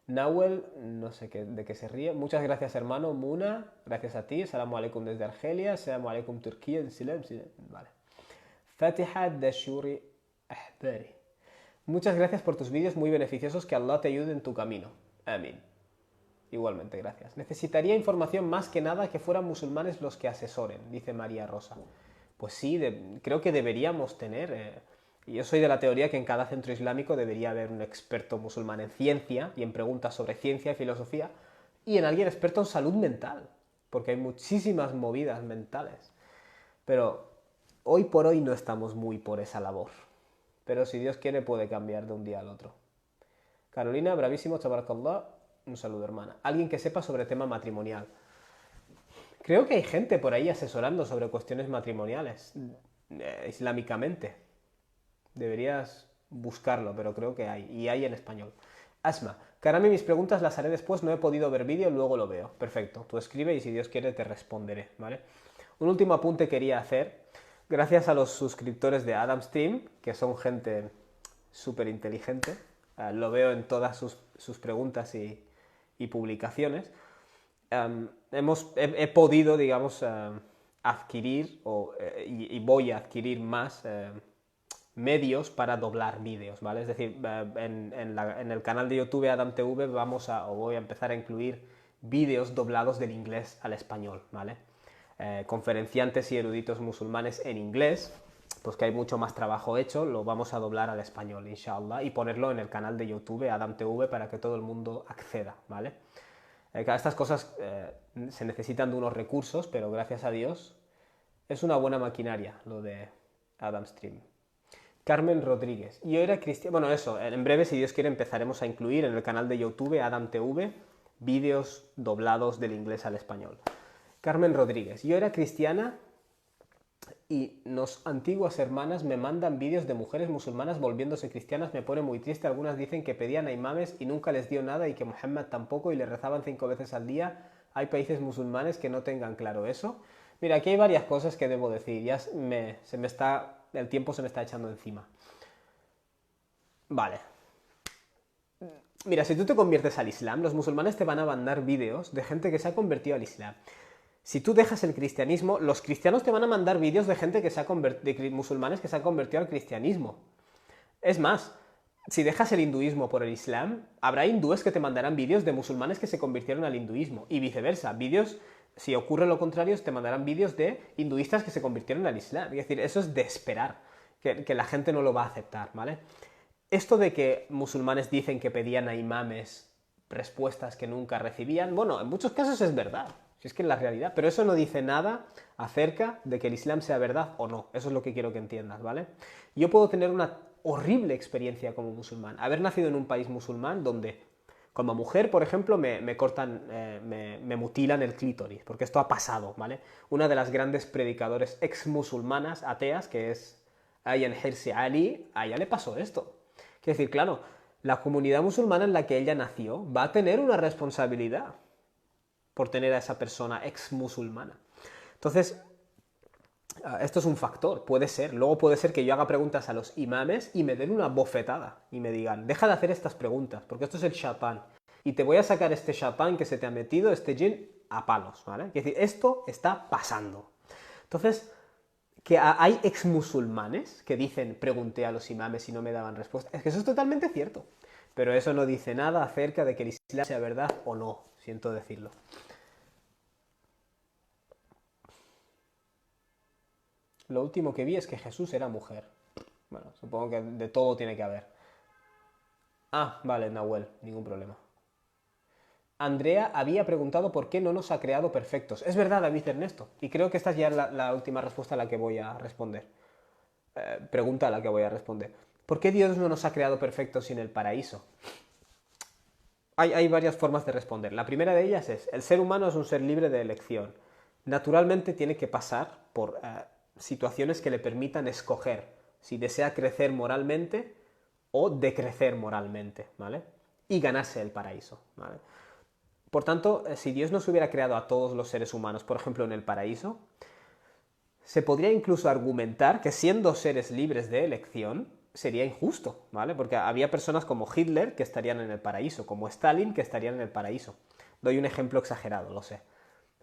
Nahuel, no sé de qué se ríe. Muchas gracias, hermano. Muna, gracias a ti. Salamu alaikum desde Argelia. Salamu alaikum Turquía. Vale. Fatiha Dashuri Ahbari. Muchas gracias por tus vídeos muy beneficiosos. Que Allah te ayude en tu camino. Amén. Igualmente, gracias. Necesitaría información más que nada que fueran musulmanes los que asesoren, dice María Rosa. Pues sí, creo que deberíamos tener... yo soy de la teoría que en cada centro islámico debería haber un experto musulmán en ciencia y en preguntas sobre ciencia y filosofía y en alguien experto en salud mental, porque hay muchísimas movidas mentales. Pero hoy por hoy no estamos muy por esa labor. Pero si Dios quiere puede cambiar de un día al otro. Carolina, bravísimo, tabarakallah. Un saludo, hermana. Alguien que sepa sobre tema matrimonial. Creo que hay gente por ahí asesorando sobre cuestiones matrimoniales, islámicamente. Deberías buscarlo, pero creo que hay, y hay en español. Asma, Karami, mis preguntas las haré después, no he podido ver vídeo, luego lo veo. Perfecto, tú escribe y si Dios quiere te responderé, ¿vale? Un último apunte quería hacer. Gracias a los suscriptores de Adam's Team, que son gente súper inteligente, lo veo en todas sus preguntas y publicaciones. He podido, digamos, adquirir y voy a adquirir más medios para doblar vídeos, ¿vale? Es decir, en el canal de YouTube AdamTV voy a empezar a incluir vídeos doblados del inglés al español, ¿vale? Conferenciantes y eruditos musulmanes en inglés, pues que hay mucho más trabajo hecho, lo vamos a doblar al español, inshallah, y ponerlo en el canal de YouTube AdamTV para que todo el mundo acceda, ¿vale? Estas cosas se necesitan de unos recursos, pero gracias a Dios es una buena maquinaria lo de Adam Stream. Carmen Rodríguez. Yo era cristiano. Bueno, eso, en breve, si Dios quiere, empezaremos a incluir en el canal de YouTube AdamTV vídeos doblados del inglés al español. Carmen Rodríguez. Yo era cristiana y antiguas hermanas me mandan vídeos de mujeres musulmanas volviéndose cristianas, me pone muy triste. Algunas dicen que pedían a imames y nunca les dio nada y que Muhammad tampoco y le rezaban 5 veces al día. Hay países musulmanes que no tengan claro eso. Mira, aquí hay varias cosas que debo decir. El tiempo se me está echando encima. Vale. Mira, si tú te conviertes al Islam, los musulmanes te van a mandar vídeos de gente que se ha convertido al Islam. Si tú dejas el cristianismo, los cristianos te van a mandar vídeos de gente de musulmanes que se han convertido al cristianismo. Es más, si dejas el hinduismo por el Islam, habrá hindúes que te mandarán vídeos de musulmanes que se convirtieron al hinduismo y viceversa. Si ocurre lo contrario, te mandarán vídeos de hinduistas que se convirtieron al Islam. Es decir, eso es de esperar, que la gente no lo va a aceptar, ¿vale? Esto de que musulmanes dicen que pedían a imames respuestas que nunca recibían, bueno, en muchos casos es verdad. Si es que es la realidad, pero eso no dice nada acerca de que el Islam sea verdad o no. Eso es lo que quiero que entiendas, ¿vale? Yo puedo tener una horrible experiencia como musulmán. Haber nacido en un país musulmán donde, como mujer, por ejemplo, me cortan, me mutilan el clítoris, porque esto ha pasado, ¿vale? Una de las grandes predicadores ex-musulmanas, ateas, que es Ayaan Hirsi Ali, a ella le pasó esto. Quiero decir, claro, la comunidad musulmana en la que ella nació va a tener una responsabilidad por tener a esa persona ex-musulmana. Entonces, esto es un factor, puede ser. Luego puede ser que yo haga preguntas a los imames y me den una bofetada y me digan, deja de hacer estas preguntas, porque esto es el shaitán. Y te voy a sacar este shaitán que se te ha metido, este jinn, a palos, ¿vale? Es decir, esto está pasando. Entonces, que hay exmusulmanes que dicen pregunté a los imames y no me daban respuesta. Es que eso es totalmente cierto. Pero eso no dice nada acerca de que el Islam sea verdad o no, siento decirlo. Lo último que vi es que Jesús era mujer. Bueno, supongo que de todo tiene que haber. Ah, vale, Nahuel, ningún problema. Andrea había preguntado por qué no nos ha creado perfectos. Es verdad, David Ernesto. Y creo que esta es ya la última respuesta a la que voy a responder. Pregunta a la que voy a responder. ¿Por qué Dios no nos ha creado perfectos sin el paraíso? Hay varias formas de responder. La primera de ellas es, el ser humano es un ser libre de elección. Naturalmente tiene que pasar por situaciones que le permitan escoger si desea crecer moralmente o decrecer moralmente, ¿vale? Y ganarse el paraíso, ¿vale? Por tanto, si Dios nos hubiera creado a todos los seres humanos, por ejemplo, en el paraíso, se podría incluso argumentar que siendo seres libres de elección, sería injusto, ¿vale? Porque había personas como Hitler que estarían en el paraíso, como Stalin que estarían en el paraíso. Doy un ejemplo exagerado, lo sé,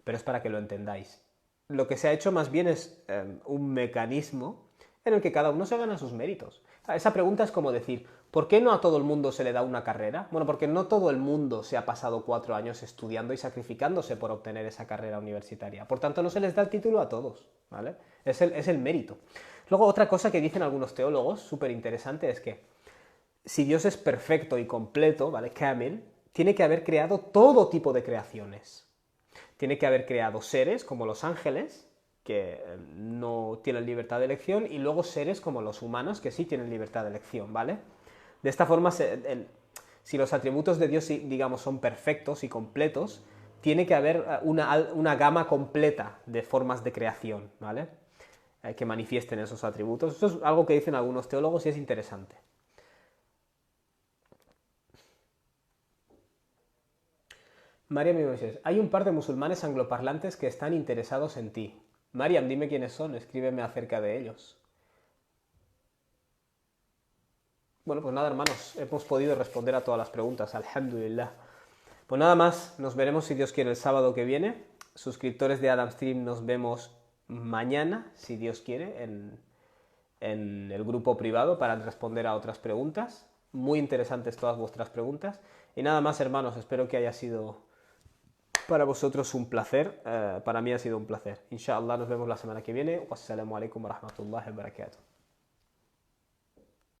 pero es para que lo entendáis. Lo que se ha hecho más bien es un mecanismo en el que cada uno se gana sus méritos. Esa pregunta es como decir, ¿por qué no a todo el mundo se le da una carrera? Bueno, porque no todo el mundo se ha pasado 4 años estudiando y sacrificándose por obtener esa carrera universitaria. Por tanto, no se les da el título a todos, ¿vale? Es el mérito. Luego, otra cosa que dicen algunos teólogos, súper interesante, es que si Dios es perfecto y completo, ¿vale? Kamil, tiene que haber creado todo tipo de creaciones. Tiene que haber creado seres como los ángeles, que no tienen libertad de elección, y luego seres como los humanos, que sí tienen libertad de elección, ¿vale? De esta forma, si los atributos de Dios, digamos, son perfectos y completos, tiene que haber una gama completa de formas de creación, ¿vale? Que manifiesten esos atributos. Eso es algo que dicen algunos teólogos y es interesante. Mariam Moisés, hay un par de musulmanes angloparlantes que están interesados en ti. Mariam, dime quiénes son, escríbeme acerca de ellos. Bueno, pues nada, hermanos, hemos podido responder a todas las preguntas, alhamdulillah. Pues nada más, nos veremos si Dios quiere el sábado que viene. Suscriptores de Adam Stream, nos vemos mañana, si Dios quiere, en el grupo privado para responder a otras preguntas. Muy interesantes todas vuestras preguntas. Y nada más, hermanos, espero que haya sido para vosotros un placer. Para mí ha sido un placer. Inshallah, nos vemos la semana que viene. Wassalamu alaikum wa rahmatullahi wa barakatuh.